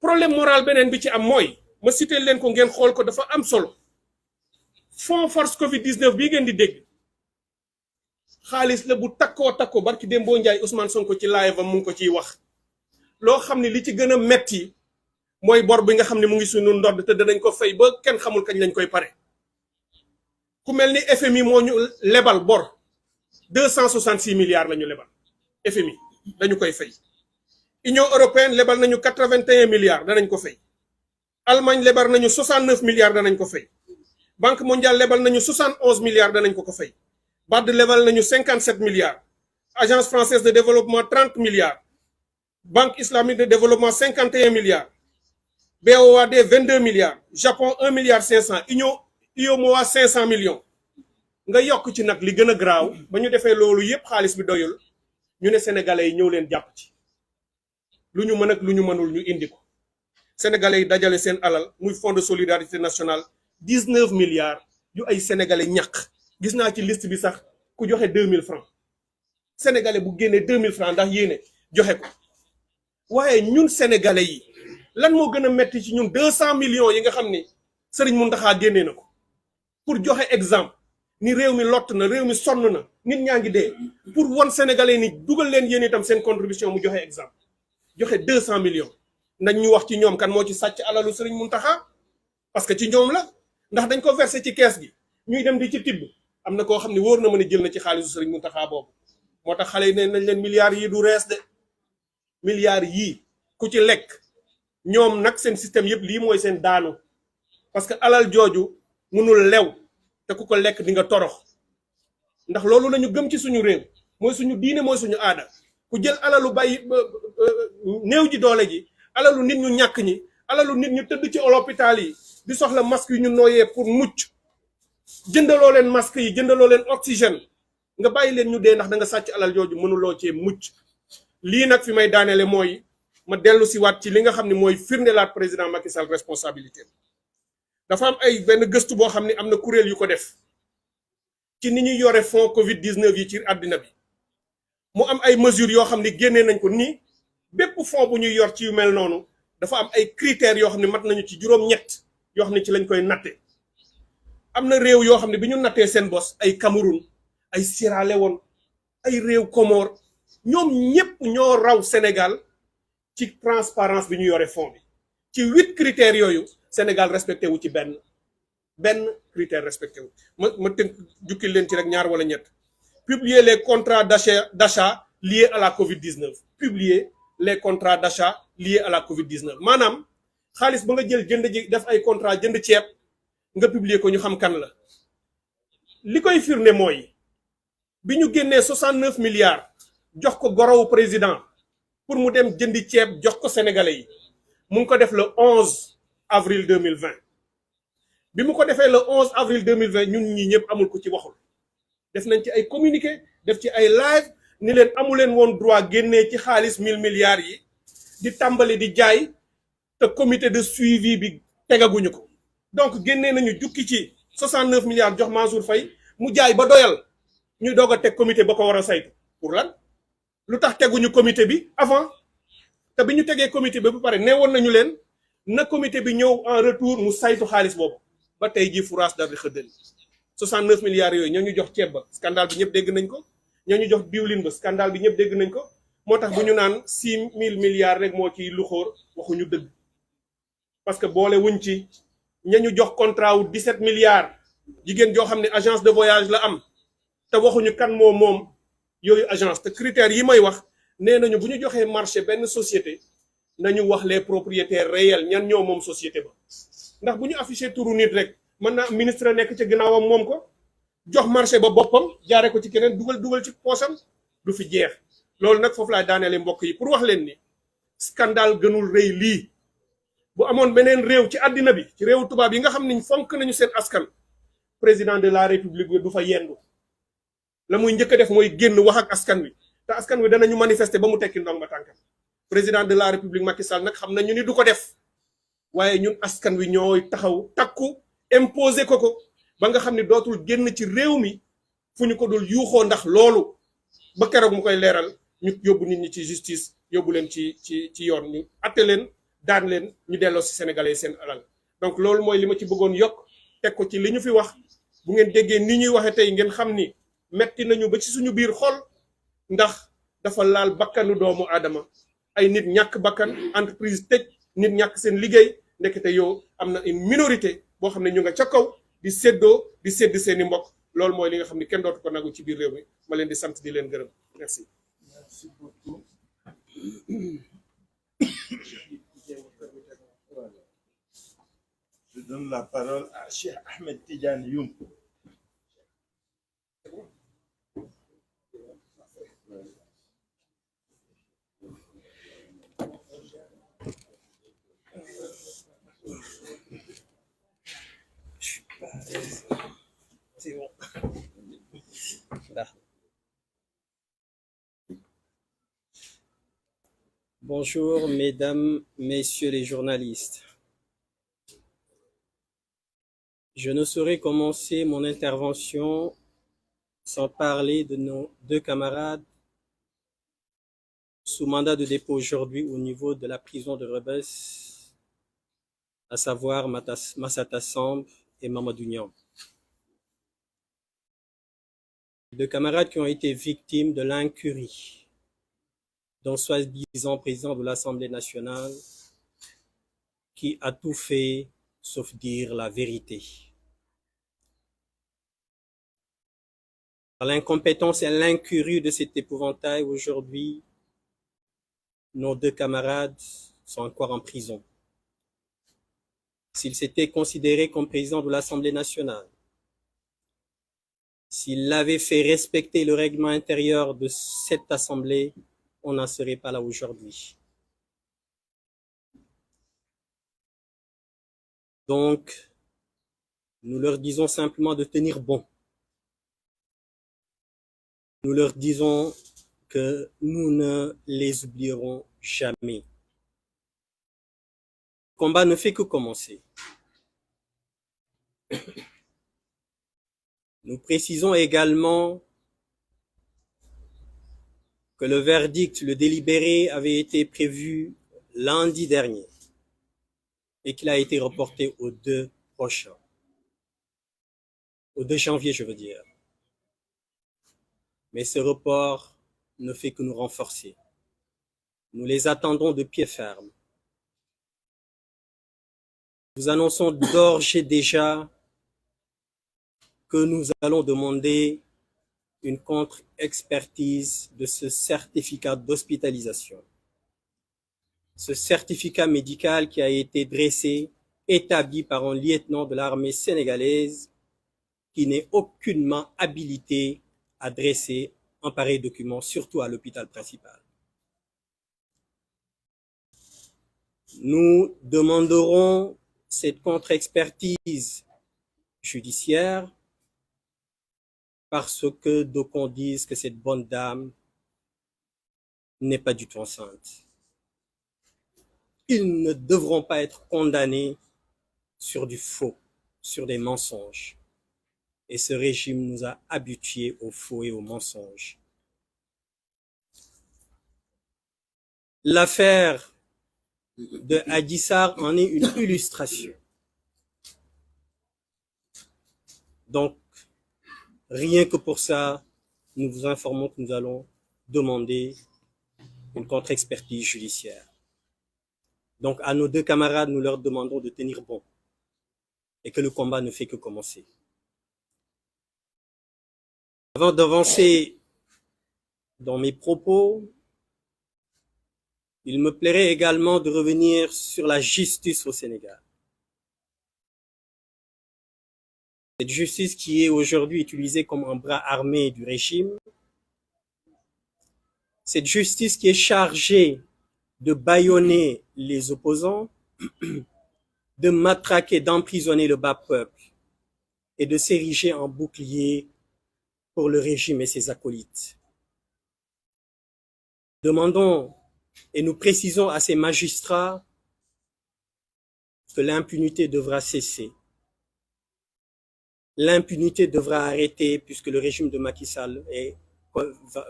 problème moral beneen bi ci am mooy ma cité leen ko ngeen xool ko dafa am solo fonds force Covid 19 bii ngeen di dégg xaalis la bu takkoo barki Dembo Ndiaye Ousmane Sonko ci live am mu ngi ko ciy wax loo xam ne li ci gën a metti mooy bor bi nga xam ne mu ngi sunu ndodd te danañ ko fay ba kenn xamul kañ lañ koy pare ku mel ni FMI moo ñu lebal bor 266 milliards la ñu lebal FMI dañu koy fay Union européenne lebal nañu 81 milliards danañ ko fay Allemagne lebal nañu 69 milliards danañ ko fay Banque mondiale lebal nañu 71 milliards danañ ko fay BAD lebal nañu 57 milliards Agence française de développement 30 milliards Banque islamique de développement 51 milliards BOAD 22 milliards Japon 1 milliard 500 UEMOA 500 millions nga yokk ci nag li gën a graaw ba ñu defee loolu yépp xaalis bi doyul ñu ne sénégalais yi ñëw leen jàpp ci lu ñu mën ak lu ñu mënul ñu indi ko sénégalais yi dajale seen alal muy fonds de solidarité nationale 19 milliards yu ay sénégalais ñàkk gis naa ci liste bi sax ku joxe 2000 francs sénégalais bu génnee 2000 francs ndax yéene joxe ko waaye ñun sénégalais yi lan moo gën a metti ci ñun 200 millions yi nga xam ni Serigne Mountakha génnee na ko pour joxe exemple ni réew mi lott na réew mi sonn na nit ñaa ngi dee pour won sénégalais ni dugal leen yéen itam seen contribution mu joxe exemple joxe 200 millions nañ ñu wax ci ñoom kan moo ci sàcc alalu Serigne Mountakha parce que ci ñoom la ndax dañ ko versé ci kees gi ñuy dem di ci tibb am na koo xam ne wóor na mën a jël na ci xaalisu Serigne Mountakha boobu moo tax xale yi ne nañ leen milliards yi du rees de milliards yii ku ci lekk ñoom nag seen système yëpp lii mooy seen daanu parce que alal jooju mënul lew te ku ko lekk di nga torox ndax loolu la ñu gëm ci suñu réew mooy suñu diine mooy suñu aada ku jël alalu bàyyi néew ji doole ji alalu nit ñu ñàkk ñi alalu nit ñu tëdd ci hôpital yi di soxla masque yu ñu nooyee pour mucc jëndaloo leen masque yi jëndaloo leen oxygène nga bàyyi leen ñu dee ndax da nga sàcc alal jooju mënuloo cee mucc. lii nag fi may daaneele mooy ma dellu si waat ci li nga xam ne mooy firndelaat président Macky Sall responsabilité dafa am ay benn gëstu boo xam ne am na kuréel yu ko def ci ni ñuy yore fonds Covid 19 yi ci àddina bi mu am ay mesures yoo xam ne génnee nañ ko ni bépp fonds bu ñuy yor ci yu mel noonu dafa am ay critères yoo xam ne mat nañu ci juróom-ñett yoo xam ne ci lañ koy natte. am na réew yoo xam ne bi ñu nattee seen bos ay Cameroun ay Sierra Leone ay réew Comores ñoom ñëpp ñoo raw Sénégal ci transparence bi ñu yore fonds bi ci 8 critères yooyu Sénégal respecté wu ci benn critère respecté wu ma tënk jukkil leen ci rek ñaar wala ñett. Publier les contrats d'achat liés à la Covid-19 publier les contrats d'achat liés à la Covid-19 maanaam xaalis ba nga jënd ji def ay contrat jënd ceeb nga publier ko ñu xam kan la. li koy firnde mooy bi ñu génnee 69 milliards jox ko gorowu président pour mu dem jëndi ceeb jox ko sénégalais yi mu ngi ko def le 11 avril 2020 bi mu ko defee le 11 avril 2020 ñun ñi ñëpp amul ko ci waxul. def nañ ci ay communiqué def ci ay live ni leen amuleen woon droit génnee ci xaalis 1000 milliards yi di tàmbali di jaay te comité de suivi bi tegaguñu ko donc génnee nañu jukki ci 69 milliards jox Mansour Faye mu jaay ba doyal ñu doog a teg comité ba ko war a saytu pour lan lu tax teguñu comité bi avant te bi ñu tegee comité bi ba pare nee woon nañu leen na comité bi ñëw en retour mu saytu xaalis boobu ba tey ji furaas dal di xëddali 69 milliards yooyu ñoo ñu jox ceeb ba scandale bi ñëpp dégg nañ ko ñoo ñu jox diwlin ba scandale bi ñëpp dégg nañ ko moo tax bu ñu naan 6 000 milliards rek moo ciy lu xóor waxuñu dëgg parce que boole wuñ ci ña ñu jox contrat wu 17 milliards jigéen joo xam ne agence de voyage la am te waxuñu kan moom yooyu agence te critères yi may wax nee nañu bu ñu joxee marché benn société nañu wax les propriétaires réels ñan ñoo moom société ba ndax bu ñu affiché turu nit rek mën naa ministre nekk ca ginnaawam moom ko jox marché ba boppam jaare ko ci keneen dugal ci poosam du fi jeex loolu nag foofu laa daaneele mbokk yi pour wax leen ni scandale gënul rëy lii bu amoon beneen réew ci àddina bi ci réewu tubaab yi nga xam ne fonk nañu seen askan président de la république bi du fa yendu la muy njëkk a def mooy génn wax ak askan wi te askan wi danañu manifester ba mu tekki ndong ba tànkam président de la république Macky Sall nag xam nañu ni du ko def waaye ñun askan wi ñooy taxaw takku imposé ko ba nga xam ne dootul génn ci réew mi fu ñu ko dul yuuxoo ndax loolu ba keroog mu koy leeral ñu yóbbu nit ñi ci justice yóbbu leen ci yoon ñu atte leen daan leen ñu delloo si sénégalais seen alal donc loolu mooy li ma ci bëggoon yokk teg ko ci li ñu fi wax bu ngeen déggee ni ñuy waxe tey ngeen xam ni metti nañu ba ci suñu biir xol ndax dafa laal bakkanu doomu aadama ay nit ñàkk bakkan entreprise tëj nit ñàkk seen liggéey ndekete yow am na une minorité boo xam ne ñu nga ca kaw di sédd seeni mbokk loolu mooy li nga xam ne kenn dootu ko nagu ci biir réew mi ma leen di sant di leen gërëm merci. Merci beaucoup. Je donne la parole à Cheikh Ahmed Tidiane Youm. C'est bon. Là. Bonjour, mesdames, messieurs les journalistes. Je ne saurais commencer mon intervention sans parler de nos deux camarades sous mandat de dépôt aujourd'hui au niveau de la prison de Rebeuss, à savoir Massata Samb et Mamadou Niang. Deux camarades qui ont été victimes de l'incurie d'un soi-disant président de l'Assemblée nationale qui a tout fait sauf dire la vérité. Par l'incompétence et l'incurie de cet épouvantail, aujourd'hui, nos deux camarades sont encore en prison. S'il s'était considéré comme président de l'Assemblée nationale, s'il avait fait respecter le règlement intérieur de cette Assemblée, on n'en serait pas là aujourd'hui. Donc, Nous leur disons simplement de tenir bon. Nous leur disons que nous ne les oublierons jamais. Le combat ne fait que commencer. Nous précisons également que le verdict, le délibéré, avait été prévu lundi dernier et qu'il a été reporté au 2 prochain. Au 2 janvier, je veux dire. Mais ce report ne fait que nous renforcer. Nous les attendons de pied ferme. Nous annonçons d'ores et déjà que nous allons demander une contre-expertise de ce certificat d'hospitalisation. Ce certificat médical qui a été dressé, établi par un lieutenant de l'armée sénégalaise qui n'est aucunement habilité à dresser un pareil document, surtout à l'hôpital principal. Nous demanderons cette contre-expertise judiciaire parce que d'aucuns disent que cette bonne dame n'est pas du tout enceinte. Ils ne devront pas être condamnés sur du faux, sur des mensonges. Et ce régime nous a habitués aux faux et aux mensonges. L'affaire de Adji Sarr en est une illustration. Donc, rien que pour ça, nous vous informons que nous allons demander une contre-expertise judiciaire. Donc, à nos 2 camarades, nous leur demandons de tenir bon et que le combat ne fait que commencer. Avant d'avancer dans mes propos, il me plairait également de revenir sur la justice au Sénégal. Cette justice qui est aujourd'hui utilisée comme un bras armé du régime, cette justice qui est chargée de bâillonner les opposants, de matraquer, d'emprisonner le bas peuple et de s'ériger en bouclier pour le régime et ses acolytes. Demandons et nous précisons à ces magistrats que l'impunité devra cesser. L'impunité devra arrêter puisque le régime de Macky Sall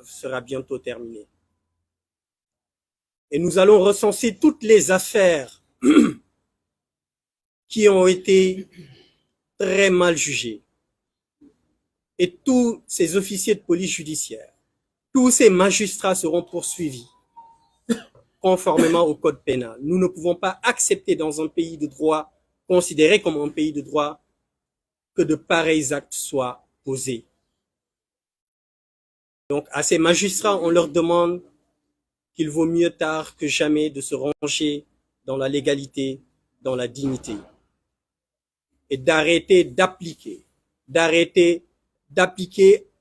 sera bientôt terminé. Et nous allons recenser toutes les affaires qui ont été très mal jugées. Et tous ces officiers de police judiciaire, tous ces magistrats seront poursuivis conformément au code pénal. Nous ne pouvons pas accepter dans un pays de droit, considéré comme un pays de droit, que de pareils actes soient posés. Donc, à ces magistrats, on leur demande qu'il vaut mieux tard que jamais de se ranger dans la légalité, dans la dignité, et d'arrêter d'appliquer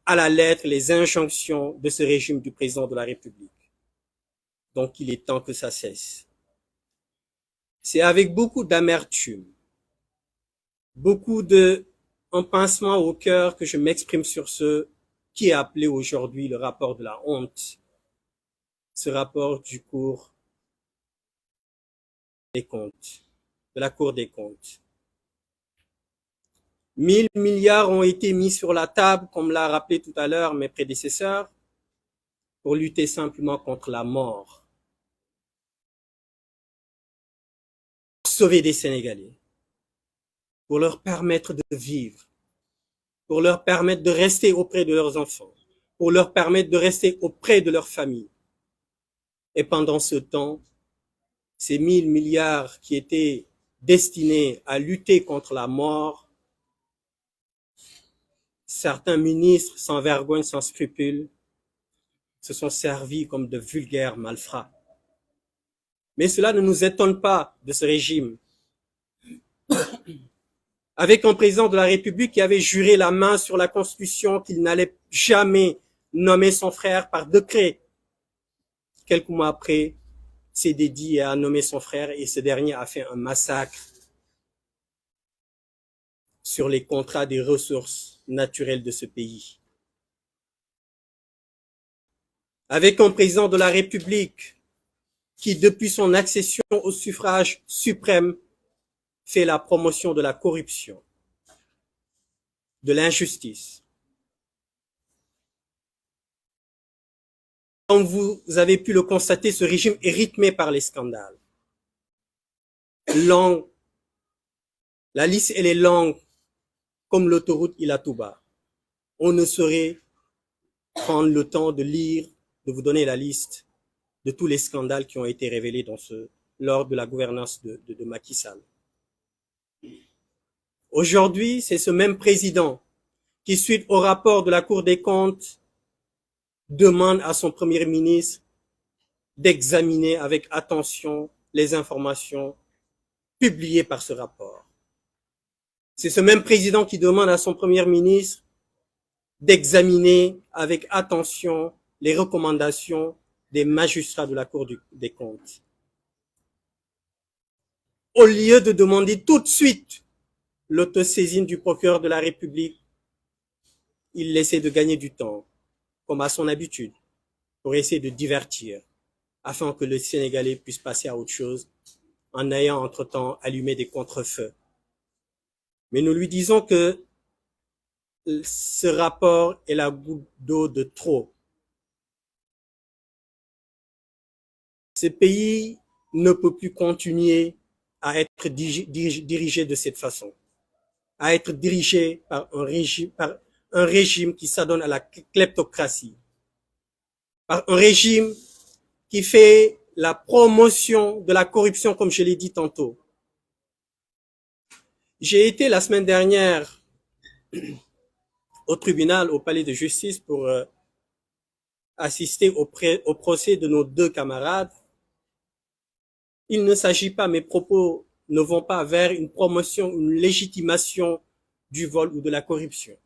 à la lettre les injonctions de ce régime du président de la République. Donc, il est temps que ça cesse. C'est avec beaucoup d'amertume, beaucoup un pincement au cœur que je m'exprime sur ce qui est appelé aujourd'hui le rapport de la honte, ce rapport du Cour des comptes, de la Cour des comptes. 1 000 milliards ont été mis sur la table, comme l'a rappelé tout à l'heure mes prédécesseurs, pour lutter simplement contre la mort, pour sauver des Sénégalais, pour leur permettre de vivre, pour leur permettre de rester auprès de leurs enfants, pour leur permettre de rester auprès de leur famille. Et pendant ce temps, ces 1 000 milliards qui étaient destinés à lutter contre la mort, certains ministres sans vergogne, sans scrupules, se sont servis comme de vulgaires malfrats. Mais cela ne nous étonne pas de ce régime. Avec un président de la République qui avait juré la main sur la Constitution qu'il n'allait jamais nommer son frère par décret. Quelques mois après, s'est dédié et a nommé son frère et ce dernier a fait un massacre sur les contrats des ressources naturelles de ce pays. Avec un président de la République qui, depuis son accession au suffrage suprême, fait la promotion de la corruption, de l'injustice. Comme vous avez pu le constater, ce régime est rythmé par les scandales. La liste, elle est longue, comme l'autoroute Ila Touba. On ne saurait prendre le temps de lire, de vous donner la liste de tous les scandales qui ont été révélés lors de la gouvernance de Macky Sall. Aujourd'hui, c'est ce même président qui, suite au rapport de la Cour des comptes, demande à son premier ministre d'examiner avec attention les informations publiées par ce rapport. C'est ce même président qui demande à son premier ministre d'examiner avec attention les recommandations des magistrats de la Cour des comptes. Au lieu de demander tout de suite l'autosaisine du procureur de la République, il essaie de gagner du temps, comme à son habitude, pour essayer de divertir, afin que le Sénégalais puisse passer à autre chose, en ayant entre-temps allumé des contre-feux. Mais nous lui disons que ce rapport est la goutte d'eau de trop. Ce pays ne peut plus continuer à être dirigé de cette façon, à être dirigé par un régime qui s'adonne à la kleptocratie, par un régime qui fait la promotion de la corruption, comme je l'ai dit tantôt. J'ai été la semaine dernière au tribunal, au palais de justice, pour assister au procès de nos deux camarades. Il ne s'agit pas, mes propos ne vont pas vers une promotion, une légitimation du vol ou de la corruption.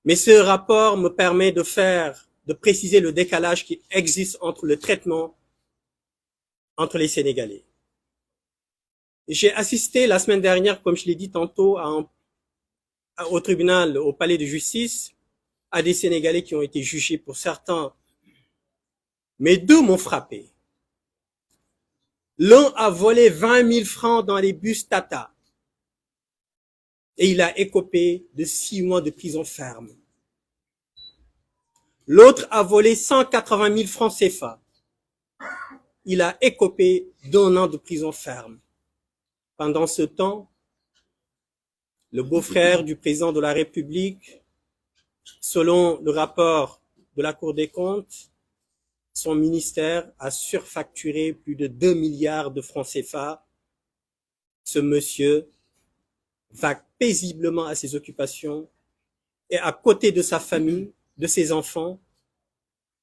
Mais ce rapport me permet de préciser le décalage qui existe entre le traitement entre les Sénégalais. J'ai assisté la semaine dernière, comme je l'ai dit tantôt, au tribunal, au palais de justice, à des Sénégalais qui ont été jugés pour certains. Mais deux m'ont frappé. L'un a volé 20 000 francs dans les bus Tata et il a écopé de 6 mois de prison ferme. L'autre a volé 180 000 francs CFA. Il a écopé d'1 an de prison ferme. Pendant ce temps, le beau-frère du président de la République, selon le rapport de la Cour des comptes, son ministère a surfacturé plus de 2 milliards de francs CFA. Ce monsieur va paisiblement à ses occupations et à côté de sa famille, de ses enfants,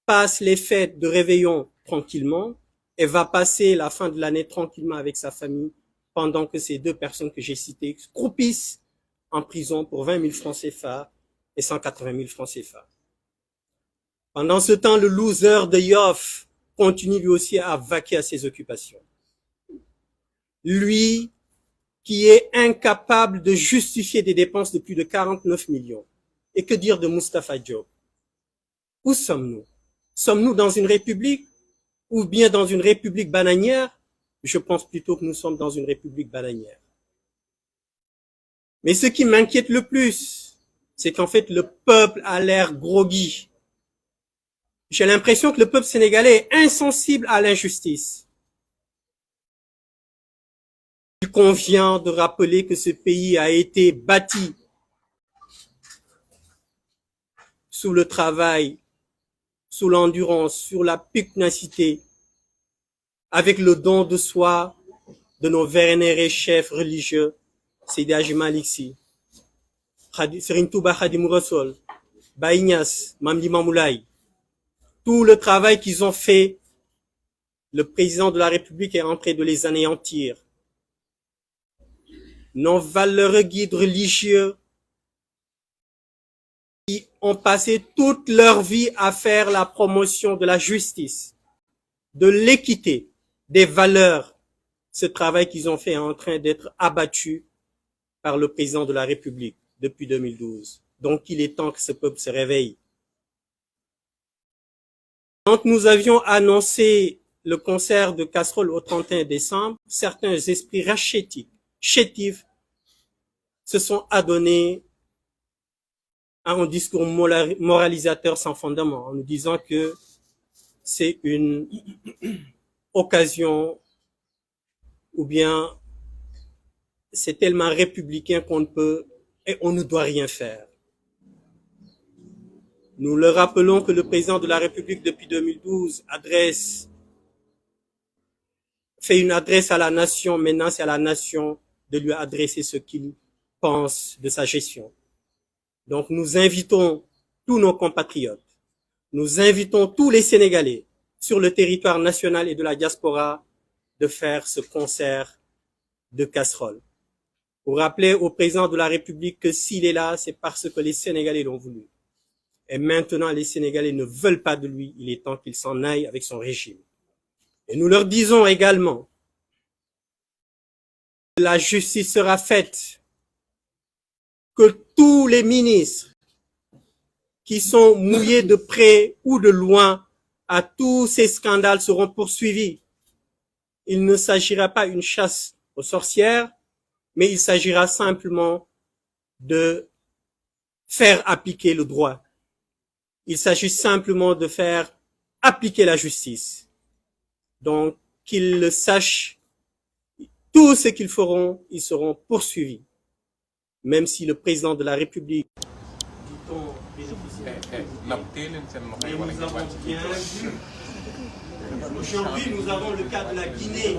passe les fêtes de réveillon tranquillement et va passer la fin de l'année tranquillement avec sa famille pendant que ces deux personnes que j'ai citées croupissent en prison pour 20 000 francs CFA et 180 000 francs CFA. Pendant ce temps, le loser de Yoff continue lui aussi à vaquer à ses occupations. Lui qui est incapable de justifier des dépenses de plus de 49 millions. Et que dire de Moustapha Diop? Où sommes-nous? Sommes-nous dans une république ou bien dans une république bananière? Je pense plutôt que nous sommes dans une république bananière. Mais ce qui m'inquiète le plus, c'est qu'en fait le peuple a l'air groggy. J'ai l'impression que le peuple sénégalais est insensible à l'injustice. Il convient de rappeler que ce pays a été bâti sous le travail, sous l'endurance, sur la pugnacité, avec le don de soi de nos vénérés chefs religieux, Seydi Hadji Malick Sy, Serigne Touba Khadimou Rassoul, Baye Niasse, Mame Limamou Laye. Tout le travail qu'ils ont fait, le président de la République est en train de les anéantir. Nos valeureux guides religieux qui ont passé toute leur vie à faire la promotion de la justice, de l'équité, des valeurs. Ce travail qu'ils ont fait est en train d'être abattu par le président de la République depuis 2012. Donc, il est temps que ce peuple se réveille. Quand nous avions annoncé le concert de casseroles au 31 décembre, certains esprits chétifs, se sont adonnés à un discours moralisateur sans fondement, en nous disant que c'est une occasion ou bien c'est tellement républicain qu'on ne peut et on ne doit rien faire. Nous leur rappelons que le président de la République depuis 2012 fait une adresse à la nation. Maintenant, c'est à la nation de lui adresser ce qu'il pense de sa gestion. Donc, nous invitons tous nos compatriotes, nous invitons tous les Sénégalais sur le territoire national et de la diaspora de faire ce concert de casseroles. Pour rappeler au président de la République que s'il est là, c'est parce que les Sénégalais l'ont voulu. Et maintenant, les Sénégalais ne veulent pas de lui. Il est temps qu'il s'en aille avec son régime. Et nous leur disons également que la justice sera faite, que tous les ministres qui sont mouillés de près ou de loin à tous ces scandales seront poursuivis. Il ne s'agira pas d'une chasse aux sorcières, mais il s'agira simplement de faire appliquer le droit. Il s'agit simplement de faire appliquer la justice. Donc, qu'ils le sachent, tout ce qu'ils feront, ils seront poursuivis. Même si le président de la République, dit-on, bénéficiaire. Mais nous avons bien vu. Aujourd'hui, nous avons le cas de la Guinée,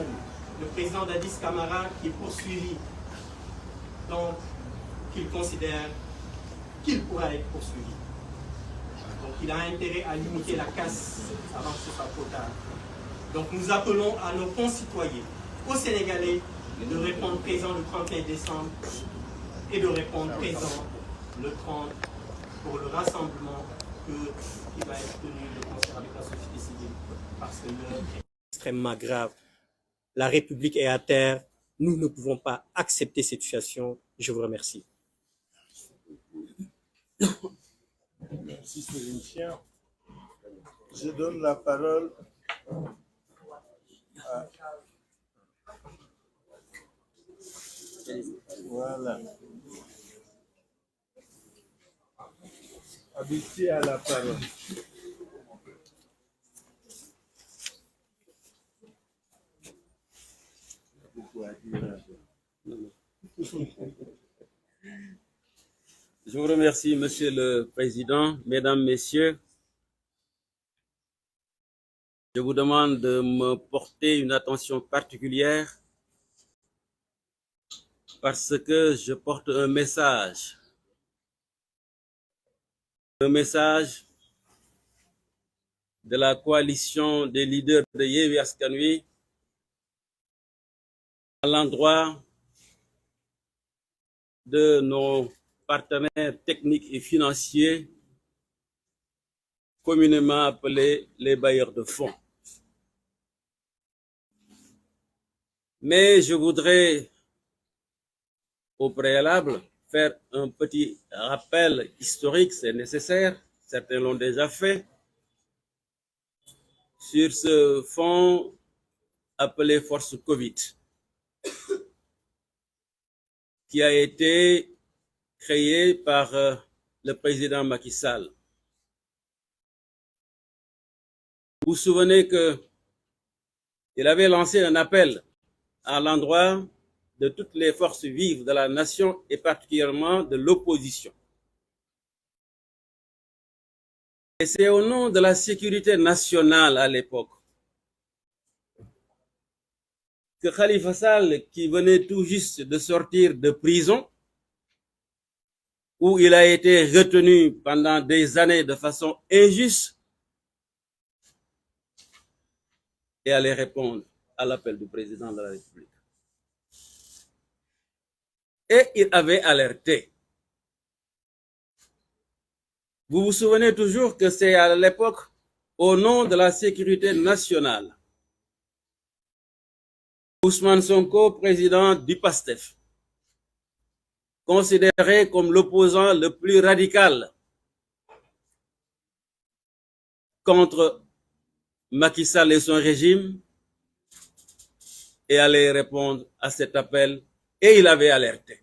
le président Dadis Camara qui est poursuivi. Donc, qu'il considère qu'il pourra être poursuivi. Donc, il a intérêt à limiter la casse avant que ce soit trop tard. Donc, nous appelons à nos concitoyens, aux Sénégalais, de répondre présent le 31 décembre et de répondre présent le 30 pour le rassemblement qui va être tenu de concert avec la société civile. Parce que l'heure est extrêmement grave. La République est à terre. Nous ne pouvons pas accepter cette situation. Je vous remercie. Merci, Céline. Je donne la parole à... Voilà. Habitué à la parole. Je vous remercie, Monsieur le Président, Mesdames, Messieurs. Je vous demande de me porter une attention particulière parce que je porte un message de la coalition des leaders de Yewwi Askan Wi à l'endroit de nos partenaires techniques et financiers, communément appelés les bailleurs de fonds. Mais je voudrais, au préalable, faire un petit rappel historique, c'est nécessaire, certains l'ont déjà fait, sur ce fonds appelé Force Covid, qui a été créé par le président Macky Sall. Vous vous souvenez qu'il avait lancé un appel à l'endroit de toutes les forces vives de la nation et particulièrement de l'opposition. Et c'est au nom de la sécurité nationale à l'époque que Khalifa Sall, qui venait tout juste de sortir de prison, où il a été retenu pendant des années de façon injuste, et allait répondre à l'appel du président de la République. Et il avait alerté. Vous vous souvenez toujours que c'est à l'époque, au nom de la sécurité nationale, Ousmane Sonko, président du PASTEF, considéré comme l'opposant le plus radical contre Macky Sall et son régime, et allait répondre à cet appel, et il avait alerté.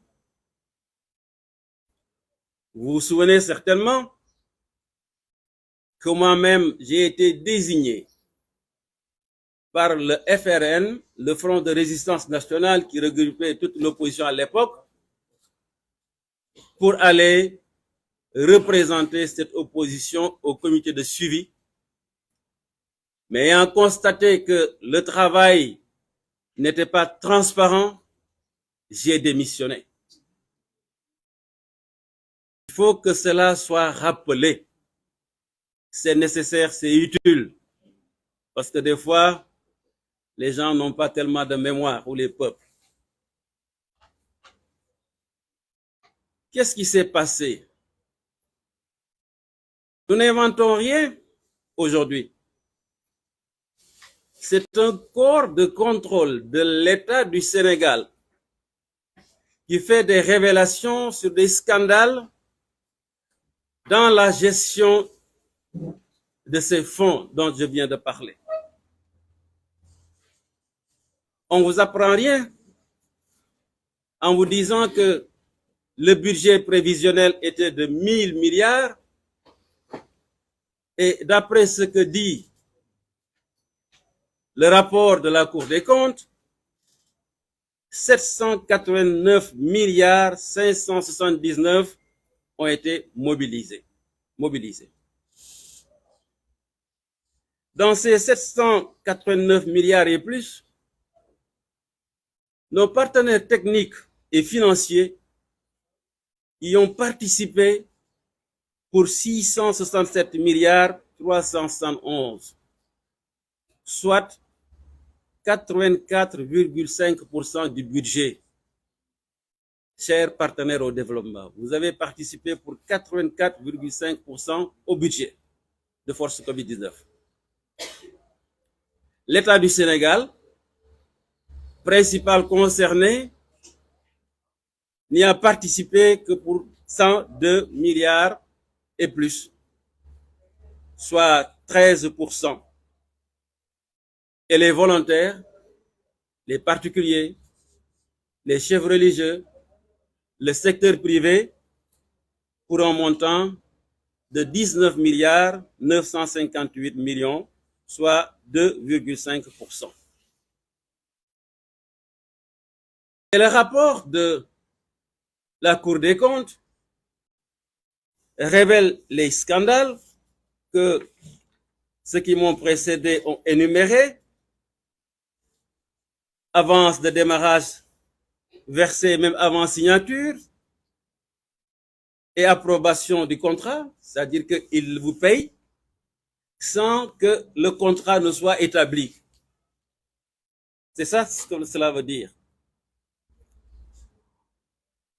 Vous vous souvenez certainement que moi-même, j'ai été désigné par le FRN, le Front de Résistance Nationale, qui regroupait toute l'opposition à l'époque, pour aller représenter cette opposition au comité de suivi. Mais ayant constaté que le travail n'était pas transparent, j'ai démissionné. Il faut que cela soit rappelé. C'est nécessaire, c'est utile. Parce que des fois, les gens n'ont pas tellement de mémoire, ou les peuples. Qu'est-ce qui s'est passé? Nous n'inventons rien aujourd'hui. C'est un corps de contrôle de l'État du Sénégal qui fait des révélations sur des scandales dans la gestion de ces fonds dont je viens de parler. On ne vous apprend rien en vous disant que le budget prévisionnel était de 1000 milliards et d'après ce que dit le rapport de la Cour des comptes, 789 milliards 579 ont été mobilisés. Dans ces 789 milliards et plus, nos partenaires techniques et financiers y ont participé pour 667 milliards 371, soit 84,5% du budget. Chers partenaires au développement, vous avez participé pour 84,5% au budget de Force Covid-19. L'État du Sénégal, principal concerné, n'y a participé que pour 102 milliards et plus, soit 13%. Et les volontaires, les particuliers, les chefs religieux, le secteur privé, pour un montant de 19 milliards 958 millions, soit 2,5%. Et le rapport de la Cour des comptes révèle les scandales que ceux qui m'ont précédé ont énumérés. Avance de démarrage versée même avant signature et approbation du contrat, c'est-à-dire qu'il vous paye sans que le contrat ne soit établi. C'est ça ce que cela veut dire.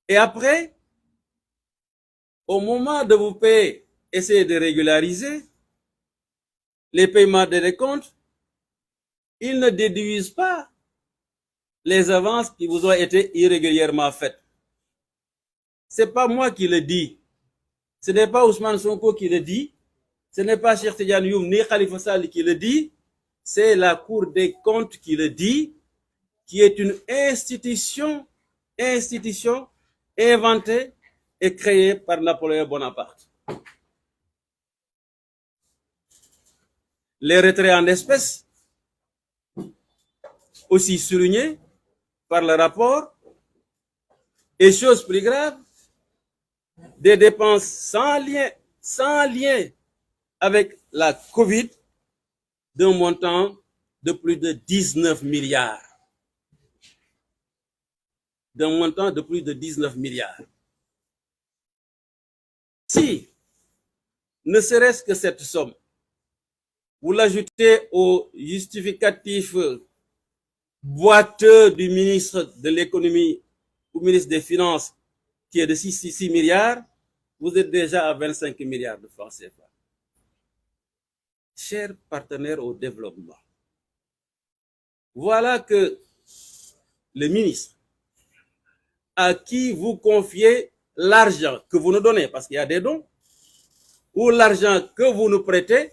Et après, au moment de vous payer, essayez de régulariser les paiements des décomptes, ils ne déduisent pas les avances qui vous ont été irrégulièrement faites. Ce n'est pas moi qui le dis. Ce n'est pas Ousmane Sonko qui le dit. Ce n'est pas Cheikh Tidiane Youm ni Khalifa Sall qui le dit. C'est la Cour des comptes qui le dit, qui est une institution inventée et créée par Napoléon Bonaparte. Les retraits en espèces, aussi soulignés par le rapport, et chose plus grave, des dépenses sans lien avec la Covid d'un montant de plus de 19 milliards. Si, ne serait-ce que cette somme, vous l'ajoutez au justificatif boiteux du ministre de l'économie ou ministre des Finances, qui est de 6 milliards, vous êtes déjà à 25 milliards de francs CFA. Chers partenaires au développement, voilà que le ministre à qui vous confiez l'argent que vous nous donnez, parce qu'il y a des dons, ou l'argent que vous nous prêtez,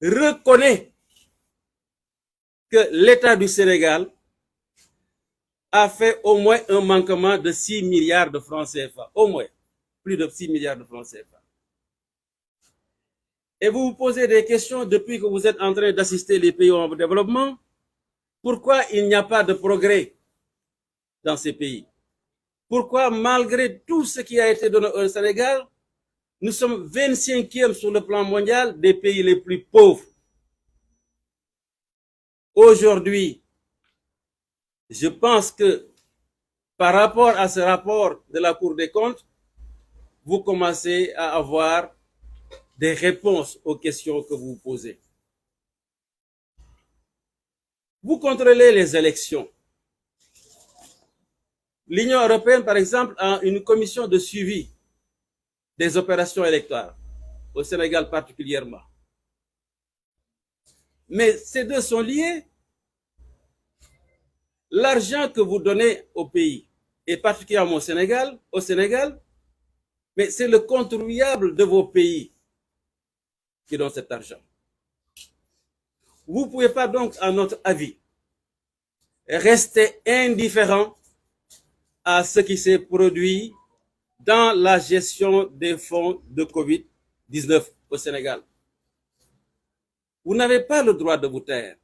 reconnaît que l'État du Sénégal a fait au moins un manquement de 6 milliards de francs CFA, au moins, plus de 6 milliards de francs CFA. Et vous vous posez des questions depuis que vous êtes en train d'assister les pays en développement, pourquoi il n'y a pas de progrès dans ces pays? Pourquoi, malgré tout ce qui a été donné au Sénégal, nous sommes 25e sur le plan mondial des pays les plus pauvres? Aujourd'hui, je pense que par rapport à ce rapport de la Cour des comptes, vous commencez à avoir des réponses aux questions que vous posez. Vous contrôlez les élections. L'Union européenne, par exemple, a une commission de suivi des opérations électorales, au Sénégal particulièrement. Mais ces deux sont liés. L'argent que vous donnez au pays, et particulièrement au Sénégal, mais c'est le contribuable de vos pays qui donne cet argent. Vous ne pouvez pas donc, à notre avis, rester indifférent à ce qui s'est produit dans la gestion des fonds de Covid-19 au Sénégal. Vous n'avez pas le droit de vous taire.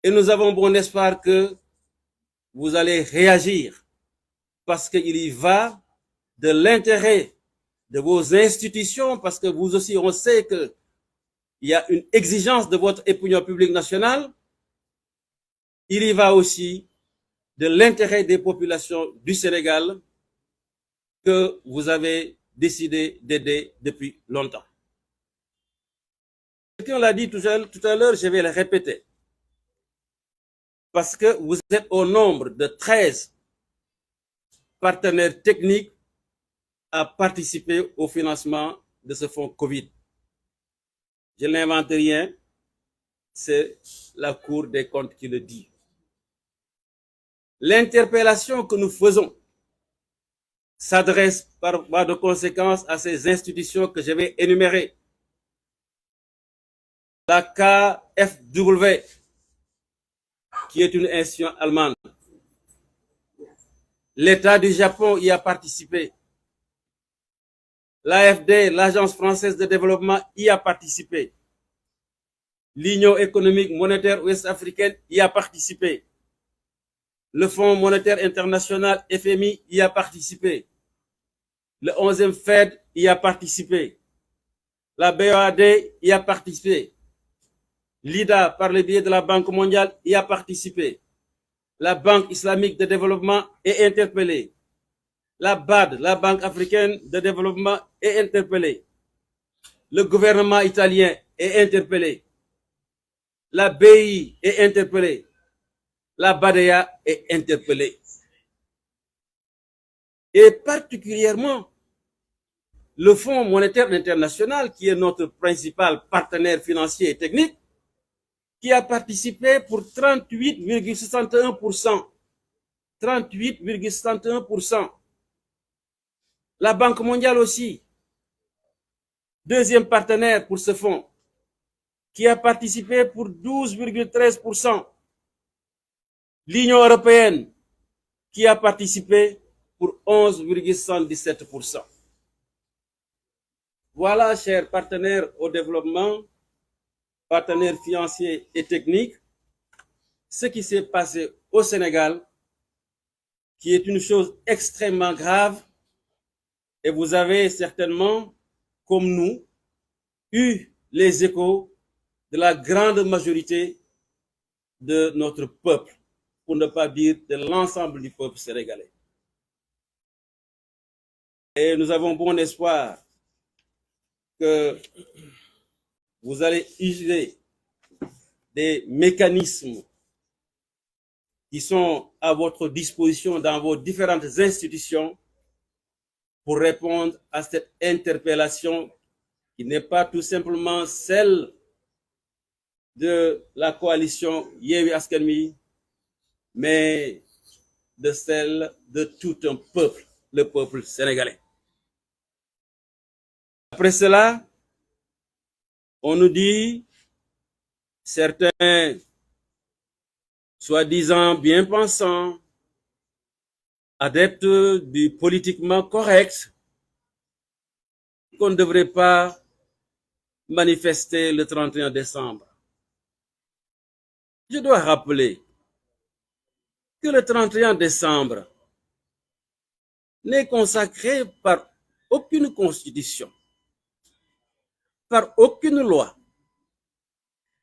Et nous avons bon espoir que vous allez réagir parce qu'il y va de l'intérêt de vos institutions, parce que vous aussi, on sait qu'il y a une exigence de votre opinion publique nationale. Il y va aussi de l'intérêt des populations du Sénégal que vous avez décidé d'aider depuis longtemps. Quelqu'un l'a dit tout à l'heure, je vais le répéter. Parce que vous êtes au nombre de 13 partenaires techniques à participer au financement de ce fonds Covid. Je n'invente rien, c'est la Cour des comptes qui le dit. L'interpellation que nous faisons s'adresse par voie de conséquence à ces institutions que je vais énumérer. La KfW, qui est une institution allemande. L'État du Japon y a participé. L'AFD, l'Agence française de développement, y a participé. L'Union économique monétaire ouest-africaine y a participé. Le Fonds monétaire international, FMI, y a participé. Le 11e Fed y a participé. La BOAD y a participé. L'IDA, par le biais de la Banque mondiale, y a participé. La Banque islamique de développement est interpellée. La BAD, la Banque africaine de développement, est interpellée. Le gouvernement italien est interpellé. La BI est interpellée. La BADEA est interpellée. Et particulièrement, le Fonds monétaire international, qui est notre principal partenaire financier et technique, qui a participé pour 38,61%. 38,61%. La Banque mondiale aussi, deuxième partenaire pour ce fonds, qui a participé pour 12,13%. L'Union européenne, qui a participé pour 11,77%. Voilà, chers partenaires au développement, partenaires financiers et techniques, ce qui s'est passé au Sénégal, qui est une chose extrêmement grave, et vous avez certainement, comme nous, eu les échos de la grande majorité de notre peuple, pour ne pas dire de l'ensemble du peuple sénégalais. Et nous avons bon espoir que vous allez utiliser des mécanismes qui sont à votre disposition dans vos différentes institutions pour répondre à cette interpellation qui n'est pas tout simplement celle de la coalition Yewwi Askan Wi, mais de celle de tout un peuple, le peuple sénégalais. Après cela, on nous dit, certains soi-disant bien pensants, adeptes du politiquement correct, qu'on ne devrait pas manifester le 31 décembre. Je dois rappeler que le 31 décembre n'est consacré par aucune constitution, par aucune loi.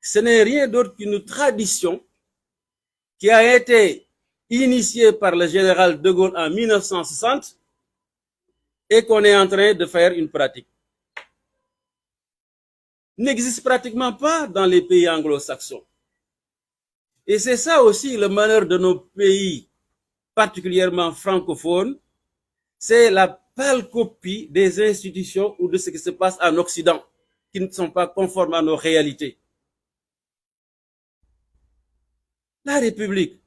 Ce n'est rien d'autre qu'une tradition qui a été initiée par le général de Gaulle en 1960 et qu'on est en train de faire une pratique. N'existe pratiquement pas dans les pays anglo-saxons. Et c'est ça aussi le malheur de nos pays, particulièrement francophones, c'est la pâle copie des institutions ou de ce qui se passe en Occident, qui ne sont pas conformes à nos réalités. La République.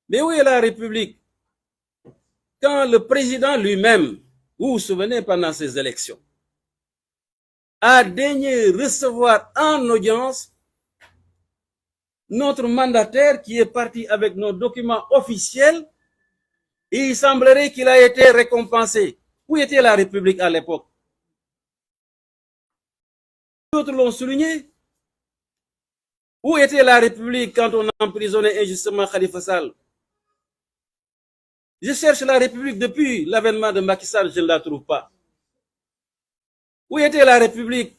Mais où est la République? Quand le président lui-même, vous vous souvenez pendant ces élections, a daigné recevoir en audience notre mandataire qui est parti avec nos documents officiels, et il semblerait qu'il a été récompensé. Où était la République à l'époque? D'autres l'ont souligné. Où était la République quand on emprisonnait injustement Khalifa Sall? Je cherche la République depuis l'avènement de Macky Sall, je ne la trouve pas. Où était la République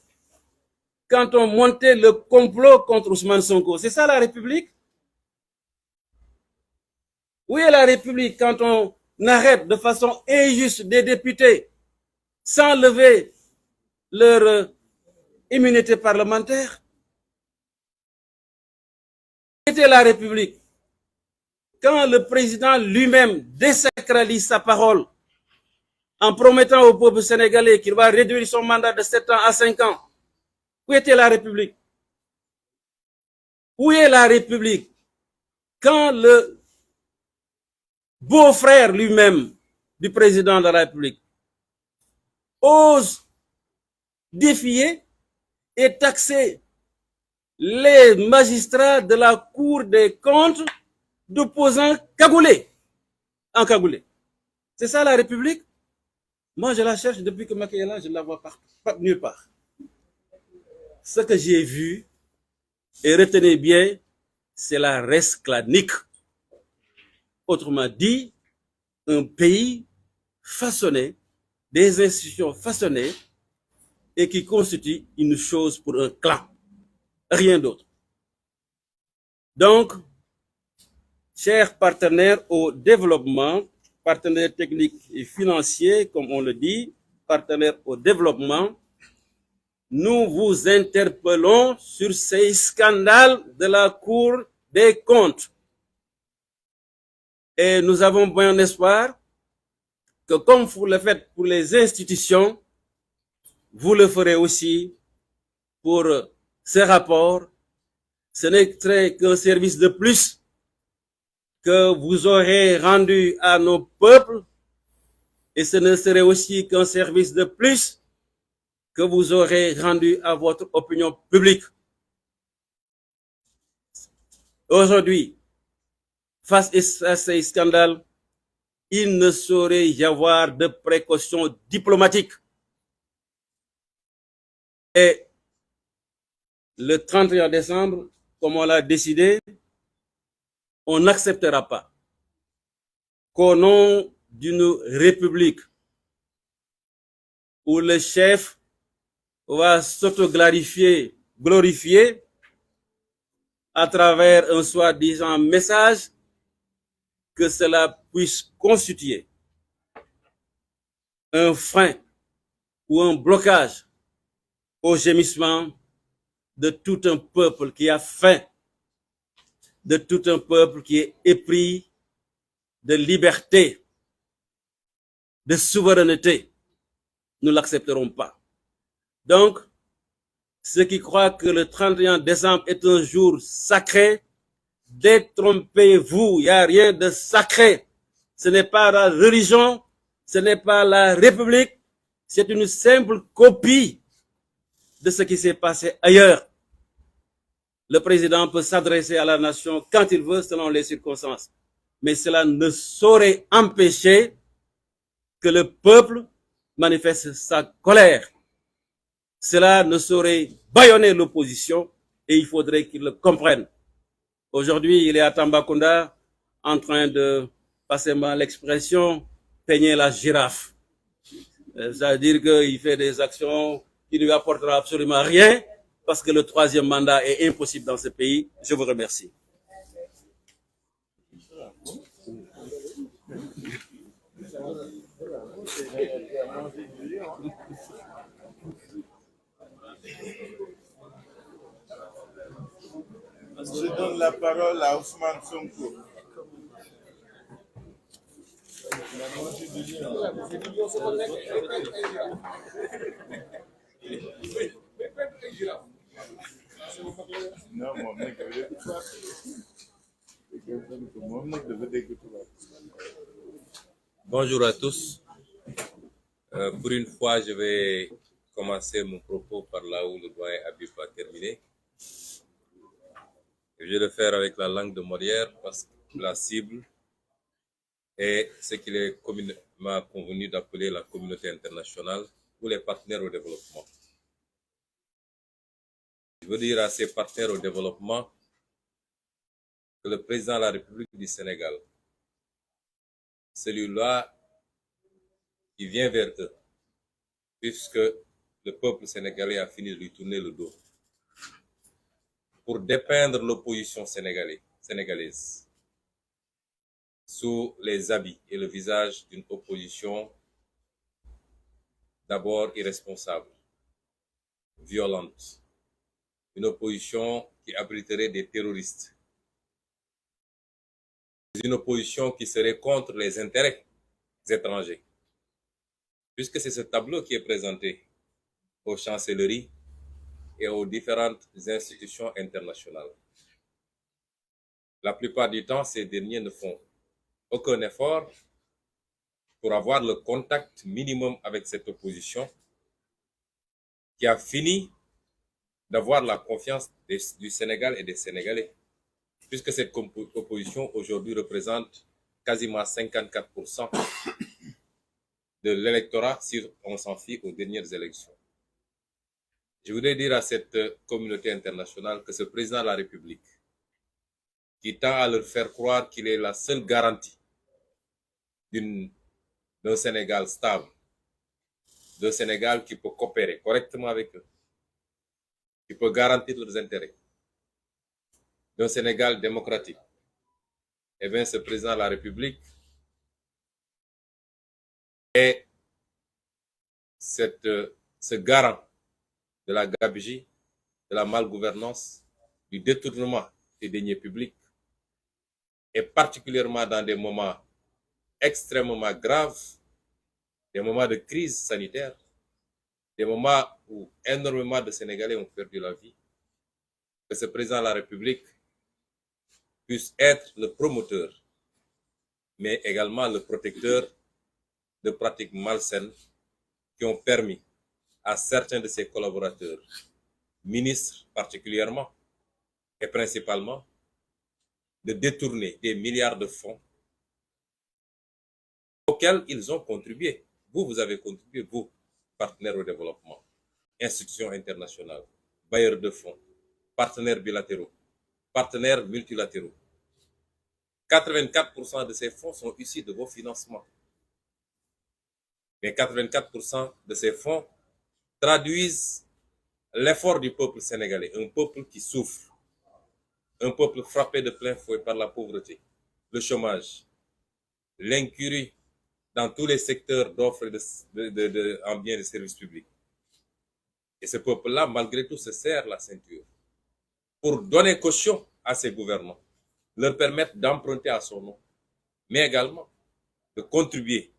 quand on montait le complot contre Ousmane Sonko? C'est ça la République? Où est la République quand on arrête de façon injuste des députés sans lever leur immunité parlementaire? Où était la République quand le président lui-même désacralise sa parole en promettant au peuple sénégalais qu'il va réduire son mandat de 7 ans à 5 ans? Où était la République? Où est la République quand le beau-frère lui-même du président de la République ose défier et taxer les magistrats de la Cour des comptes d'opposants cagoulés, encagoulés? C'est ça la République? Moi, je la cherche depuis que Macky est là, je ne la vois pas nulle part. Ce que j'ai vu, et retenez bien, c'est la res clanique. Autrement dit, un pays façonné, des institutions façonnées, et qui constitue une chose pour un clan. Rien d'autre. Donc, chers partenaires au développement, partenaires techniques et financiers, comme on le dit, partenaires au développement, nous vous interpellons sur ces scandales de la Cour des comptes. Et nous avons bon espoir que comme vous le faites pour les institutions, vous le ferez aussi pour ces rapports. Ce n'est qu'un service de plus que vous aurez rendu à nos peuples, et ce ne serait aussi qu'un service de plus que vous aurez rendu à votre opinion publique. Aujourd'hui, face à ces scandales, il ne saurait y avoir de précautions diplomatiques. Et le 31 décembre, comme on l'a décidé, on n'acceptera pas qu'au nom d'une république où le chef va s'auto-glorifier à travers un soi-disant message, que cela puisse constituer un frein ou un blocage au gémissement de tout un peuple qui a faim, de tout un peuple qui est épris de liberté, de souveraineté. Nous ne l'accepterons pas. Donc, ceux qui croient que le 31 décembre est un jour sacré Détrompez-vous, il n'y a rien de sacré. Ce n'est pas la religion, ce n'est pas la République, c'est une simple copie de ce qui s'est passé ailleurs. Le président peut s'adresser à la nation quand il veut, selon les circonstances. Mais cela ne saurait empêcher que le peuple manifeste sa colère. Cela ne saurait bâillonner l'opposition et il faudrait qu'il le comprenne. Aujourd'hui, il est à Tambacounda en train de, passez-moi l'expression, peigner la girafe. C'est-à-dire qu'il fait des actions qui ne lui apporteront absolument rien parce que le troisième mandat est impossible dans ce pays. Je vous remercie. Je donne la parole à Ousmane Sonko. Non, bonjour à tous. Pour une fois, je vais commencer mon propos par là où le doyen Habib a terminé. Je vais le faire avec la langue de Molière parce que la cible est ce qu'il est communément convenu d'appeler la communauté internationale ou les partenaires au développement. Je veux dire à ces partenaires au développement que le président de la République du Sénégal, celui-là qui vient vers eux, puisque le peuple sénégalais a fini de lui tourner le dos, pour dépeindre l'opposition sénégalaise sous les habits et le visage d'une opposition d'abord irresponsable, violente, une opposition qui abriterait des terroristes, une opposition qui serait contre les intérêts étrangers, puisque c'est ce tableau qui est présenté aux chancelleries et aux différentes institutions internationales. La plupart du temps, ces derniers ne font aucun effort pour avoir le contact minimum avec cette opposition qui a fini d'avoir la confiance du Sénégal et des Sénégalais, puisque cette opposition aujourd'hui représente quasiment 54% de l'électorat si on s'en fie aux dernières élections. Je voudrais dire à cette communauté internationale que ce président de la République, qui tend à leur faire croire qu'il est la seule garantie d'un Sénégal stable, d'un Sénégal qui peut coopérer correctement avec eux, qui peut garantir leurs intérêts, d'un Sénégal démocratique, eh bien, ce président de la République est ce garant de la gabegie, de la malgouvernance, du détournement des deniers publics, et particulièrement dans des moments extrêmement graves, des moments de crise sanitaire, des moments où énormément de Sénégalais ont perdu la vie, que ce président de la République puisse être le promoteur, mais également le protecteur de pratiques malsaines qui ont permis à certains de ses collaborateurs, ministres particulièrement, et principalement, de détourner des milliards de fonds auxquels ils ont contribué. Vous avez contribué, vous, partenaires au développement, institutions internationales, bailleurs de fonds, partenaires bilatéraux, partenaires multilatéraux. 84% de ces fonds sont issus de vos financements. Mais 84% de ces fonds traduisent l'effort du peuple sénégalais, un peuple qui souffre, un peuple frappé de plein fouet par la pauvreté, le chômage, l'incurie dans tous les secteurs d'offres en biens et services publics. Et ce peuple-là, malgré tout, se serre la ceinture pour donner caution à ses gouvernants, leur permettre d'emprunter à son nom, mais également de contribuer.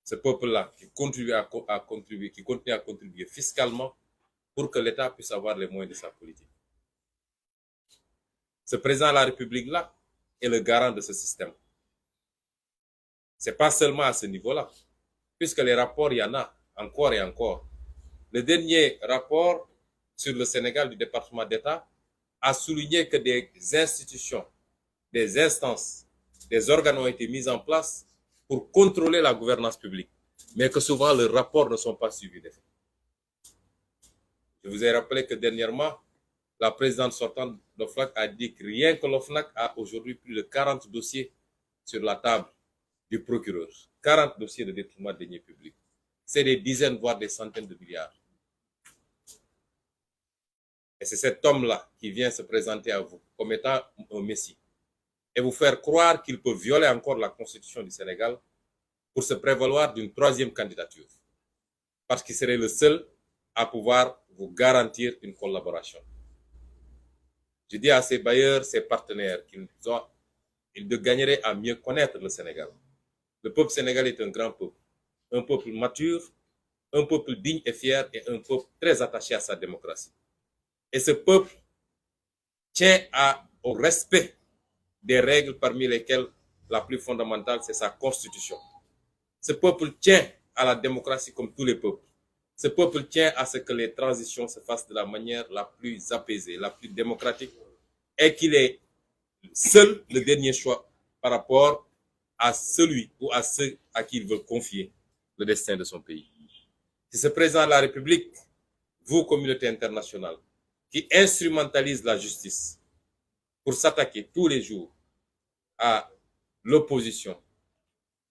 Ce peuple-là qui continue à contribuer fiscalement pour que l'État puisse avoir les moyens de sa politique. Ce président de la République-là est le garant de ce système. C'est pas seulement à ce niveau-là, puisque les rapports, il y en a encore et encore. Le dernier rapport sur le Sénégal du département d'État a souligné que des institutions, des instances, des organes ont été mis en place pour contrôler la gouvernance publique, mais que souvent leurs rapports ne sont pas suivis d'effet. Je vous ai rappelé que dernièrement, la présidente sortante d'OFNAC a dit que rien que l'OFNAC a aujourd'hui plus de 40 dossiers sur la table du procureur. 40 dossiers de détournement de deniers publics. C'est des dizaines, voire des centaines de milliards. Et c'est cet homme-là qui vient se présenter à vous comme étant un messie et vous faire croire qu'il peut violer encore la constitution du Sénégal pour se prévaloir d'une troisième candidature. Parce qu'il serait le seul à pouvoir vous garantir une collaboration. Je dis à ces bailleurs, ces partenaires, qu'ils gagneraient à mieux connaître le Sénégal. Le peuple sénégalais est un grand peuple. Un peuple mature, un peuple digne et fier et un peuple très attaché à sa démocratie. Et ce peuple tient au respect des règles parmi lesquelles la plus fondamentale, c'est sa constitution. Ce peuple tient à la démocratie comme tous les peuples. Ce peuple tient à ce que les transitions se fassent de la manière la plus apaisée, la plus démocratique, et qu'il est seul le dernier choix par rapport à celui ou à ceux à qui il veut confier le destin de son pays. C'est ce président de la République, vous, communauté internationale, qui instrumentalise la justice pour s'attaquer tous les jours à l'opposition,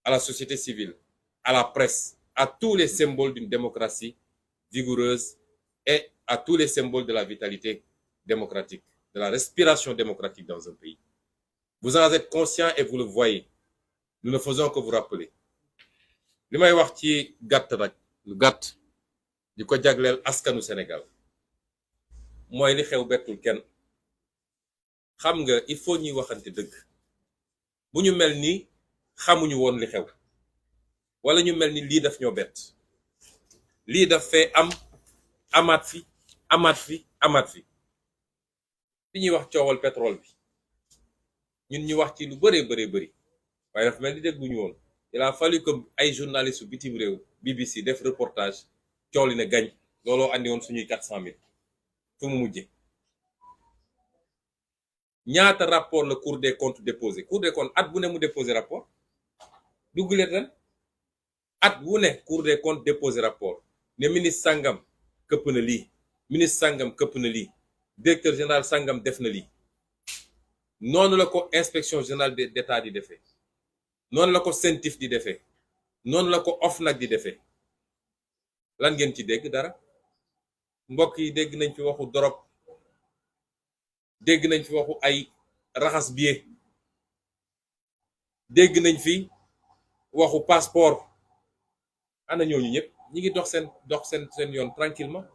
à la société civile, à la presse, à tous les symboles d'une démocratie vigoureuse et à tous les symboles de la vitalité démocratique, de la respiration démocratique dans un pays. Vous en êtes conscient et vous le voyez. Nous ne faisons que vous rappeler. li may wax ci gàtt nag lu gàtt di ko jagleel askanu Sénégal mooy li xew bettul kenn xam nga il faut ñuy waxante dëgg bu ñu mel ni xamuñu woon li xew wala ñu mel ni lii daf ñoo bett lii daf fee am amaat fi fi ñuy wax coowal pétrole bi ñun ñu wax ci lu bëree bëri waaye dafa mel ni dégguñu woon il a fallu que ay journalistes su bitim réew BBC def reportage coow li ne gañ looloo andi woon suñuy 400 000 fu mu mujje ñaata rapport la Cour des comptes déposé Cour des comptes at bu ne mu déposé rapport dugguleet ren at wu ne Cour des comptes déposé rapport ne ministre sangam këpp na lii ministre sangam këpp na lii directeur général sangam def na lii noonu la ko inspection générale d'État di defee noonu la ko CENTIF di defee noonu la ko OFNAC di defee lan ngeen ci dégg dara mbokk yi dégg nañ fi waxu dorop dégg nañ fi waxu ay raxas billet dégg nañ fi waxu passeport ana ñooñu ñëpp ñi ngi dox seen yoon tranquillement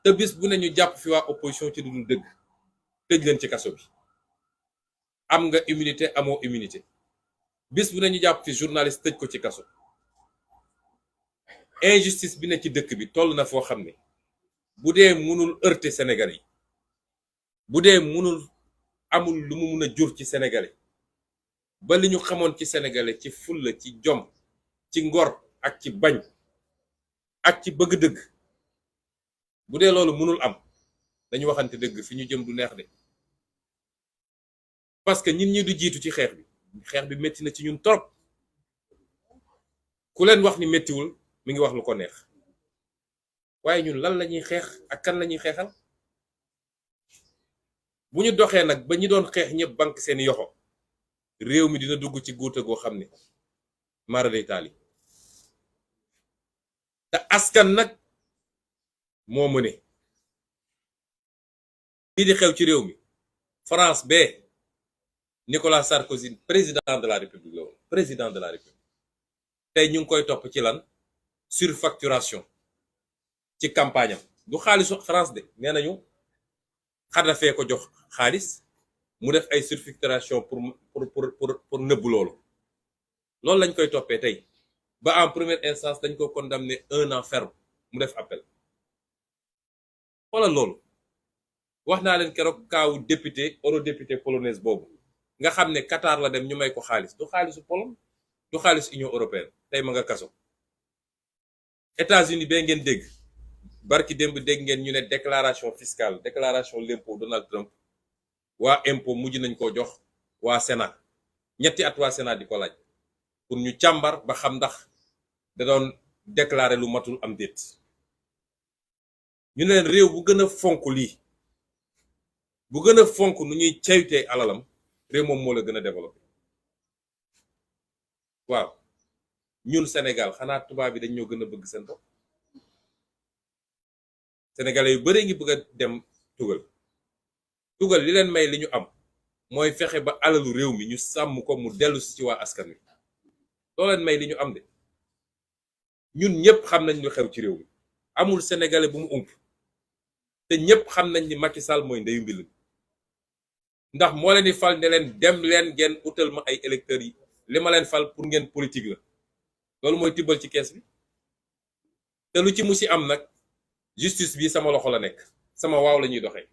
te bis bu ne ñu jàpp fi waa opposition ci dudul dëgg tëj leen ci kaso bi am nga immunité amoo immunité bis bu ne ñu jàpp fi journaliste tëj ko ci kaso injustice bi ne ci dëkk bi toll na foo xam ne bu dee mënul heurter Sénégalais yi bu dee mënul amul lu mu mun a jur ci Sénégalais ba li ñu xamoon ci Sénégalais ci fulla ci jom ci ngor ak ci bañ ak ci bëgg dëgg bu dee loolu mënul am dañu waxante dëgg fi ñu jëm du neex de parce que ñin ñi du jiitu ci xeex bi métti na ci ñun trop ku leen wax ni méttiwul mi ngi wax lu ko neex waaye ñun lan lañuy xeex ak kan lañuy xeexal bu ñu doxee nag ba ñi doon xeex ñëpp banque seeni yoxo réew mi dina dugg ci guuta goo xam ne mara day taali te askan nag moo mëne lii di xew ci réew mi France bee Nicolas Sarkozy président de la République la woon président de la République tey ñu ngi koy topp ci lan surfacturation ci campagne am du xaalisu France de nee nañu Kadhafi ko jox xaalis mu def ay surfacturation pour nëbb loolu lañ koy toppee tey ba en première instance dañ ko condamné 1 an ferme mu def appel xoolal loolu wax naa leen keroog kaawu député eurodéputé polonaise boobu nga xam ne Qatar la dem ñu may ko xaalis du xaalisu Pologne du xaalis Union européenne tey ma nga kaso. États-Unis bee ngeen dégg barki démb dégg ngeen ñu ne déclaration fiscale déclaration l'impôt Donald Trump waa impôt mujj nañ koo jox waa Sénat ñetti at waa Sénat di ko laaj pour ñu càmbar ba xam ndax da doon déclarer lu matul am déet. ñu ne leen réew bu gën a fonk lii bu gën a fonk nu ñuy caytee alalam réew moom moo la gën a développé. waaw ñun Sénégal xanaa tubaab bi dañ ñoo gën a bëgg seen bopp. Sénégalais yu bare ngi bëgg a dem tugal li leen may li ñu am mooy fexe ba alalu réew mi ñu sàmm ko mu dellu si ci waa askan wi loo leen may li ñu am de. ñun ñëpp xam nañ lu xew ci réew mi amul sénégalais bu mu ump te ñëpp xam nañ ni Macky Sall mooy ndeyu mbill ndax moo leen di fal ne leen dem leen ngeen utal ma ay électeurs yi li ma leen fal pour ngeen politique la loolu mooy tibbal ci kees bi. te lu ci musi am nag justice bi sama loxo la nekk sama waaw la ñuy doxee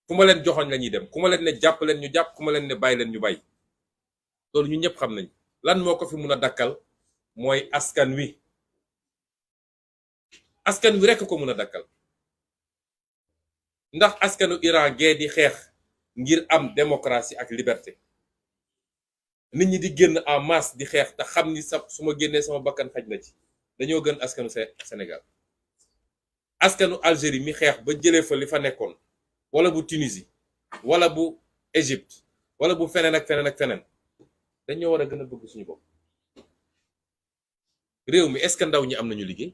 ku ma leen joxoñ la ñuy dem ku ma leen ne jàpp leen ñu jàpp ku ma leen ne bàyyi leen ñu bàyyi loolu ñu ñëpp xam nañ lan moo ko fi mun a dakkal mooy askan wi rekk ko mun a dakkal ndax askanu Iran gee di xeex ngir am démocratie ak liberté nit ñi di génn en masse di xeex te xam ni su ma génnee sama bakkan xaj na ci dañoo gën askanu Sénégal. askanu Algérie mi xeex ba jëlee fa li fa nekkoon wala bu Tunisie wala bu Égypte wala bu feneen ak feneen ak feneen dañoo war a gën a bëgg suñu bopp. réew mi est-ce que ndaw ñi am nañu liggéey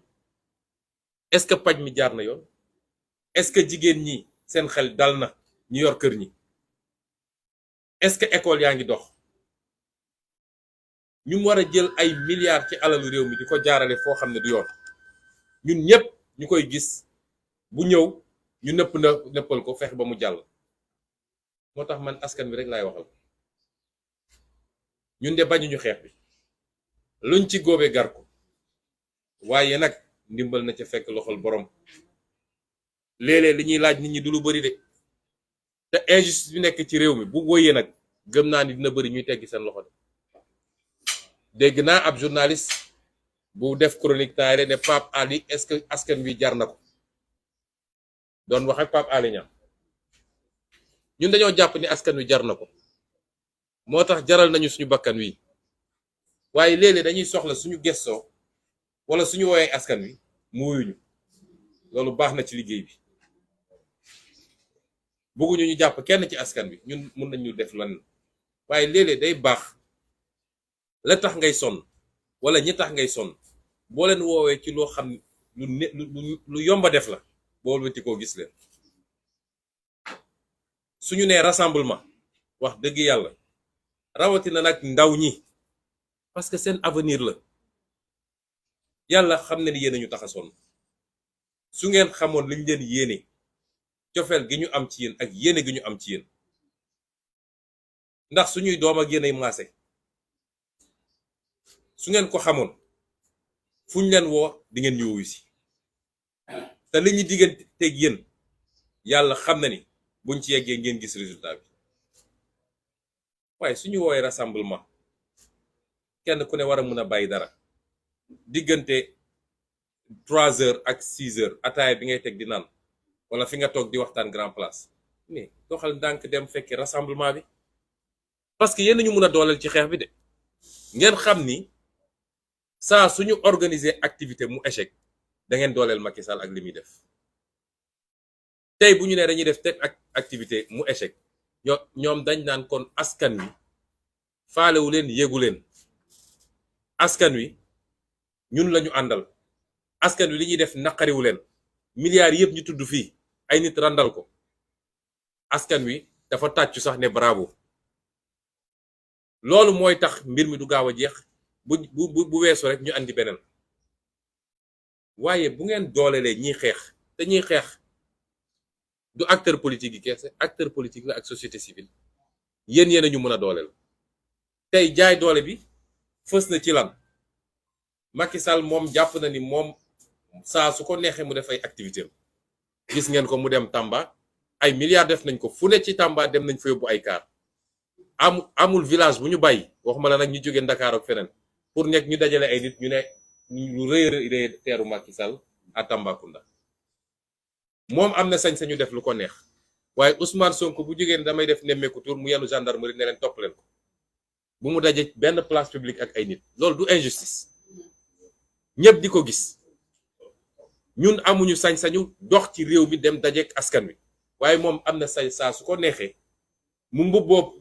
est-ce que paj mi jaar na yoon est-ce que jigéen ñi seen xel dal na ñu yor kër ñi est-ce que école yaa ngi dox. ñu war a jël ay milliards ci alalu réew mi di ko jaarale foo xam ne du yoon ñun ñëpp ñu koy gis bu ñëw ñu nëppal ko fex ba mu jàll. moo tax man askan bi rek laay waxal ñun de bañuñu xeex bi luñ ci góobe gar ko waaye nag ndimbal na ca fekk loxol borom. léeg-léeg li ñuy laaj nit ñi du lu bari de te injustice bi nekk ci réew mi bu wóyee nag gëm naa ni dina bari ñuy teggi seen loxo de. dégg naa ab journaliste bu def chronique taay ne Pape Ali est-ce que askan wi jar na ko doon wax ak Pape Ali Niang ñun dañoo jàpp ni askan wi jar na ko moo tax jaral nañu suñu bakkan wi waaye léeg-léeg dañuy soxla suñu gestoo wala suñu woowee askan wi mu wuyuñu loolu baax na ci liggéey bi bëgguñu ñu jàpp kenn ci askan wi ñun mun nañu def lan waaye léeg-léeg day baax la tax ngay sonn wala ñi tax ngay sonn boo leen woowee ci loo xam lu yomba def la boo wëti koo gis leen. suñu nee rassemblement wax dëgg yàlla rawatina nag ndaw ñi parce que seen avenir la yàlla xam ne ni yéen ñu tax a sonn su ngeen xamoon liñ leen yéene cofeel gi ñu am ci yéen ak yéene gi ñu am ci yéen ndax suñuy doom ak yéenay maase. su ngeen ko xamoon fu ñu leen woo di ngeen ñu wuyu si te li ñu digganteeg yéen yàlla xam na ni buñ ci yeggee ngeen gis résultat bi waaye suñu woowee rassemblement kenn ku ne war a mën a bàyyi dara diggante 3 heures ak 6 heures ataaya bi ngay teg di naan wala fi nga toog di waxtaan grand place mais doxal ndànk dem fekkee rassemblement bi parce que yéen ñu mën a dooleel ci xeex bi de ngeen xam ni saa suñu organiser activité mu échec da ngeen dooleel Macky Sall ak li muy def tey bu ñu nee dañuy def teg ak activité mu échec ñoom dañ naan kon askan wi faalewu leen yéegu leen askan wi ñun lañu àndal askan wi li ñuy def naqariwu leen milliards yëpp ñu tudd fii ay nit randal ko askan wi dafa tàccu sax ne bravo loolu mooy tax mbir mi du gaaw a jeex bu weesu rek ñu andi beneen waaye bu ngeen doolelee ñiy xeex te ñiy xeex du acteur politique yi kese acteur politique la ak société civile yéen a ñu mën a dooleel tey jaay doole bi fës na ci lan Macky Sall moom jàpp na ni moom saa su ko neexee mu def ay activité gis ngeen ko mu dem Tamba ay milliards def nañ ko fu ne ci Tamba dem nañ fa yóbbu ay car amul village bu ñu bàyyi waxuma la nag ñu jógee Dakar ak feneen pour nekk ñu dajale ay nit ñu ne lu rëy teeru Macky Sall à Tambacounda moom am na sañ-sañu def lu ko neex waaye Ousmane Sonko bu jógee damay def nemmeeku tour mu yenu gendarmerie ne leen topp leen ko bu mu daje benn place publique ak ay nit loolu du injustice ñëpp di ko gis ñun amuñu sañ-sañu dox ci réew mi dem dajeek askan wi waaye moom am na sañ saa su ko neexee mu mbubboo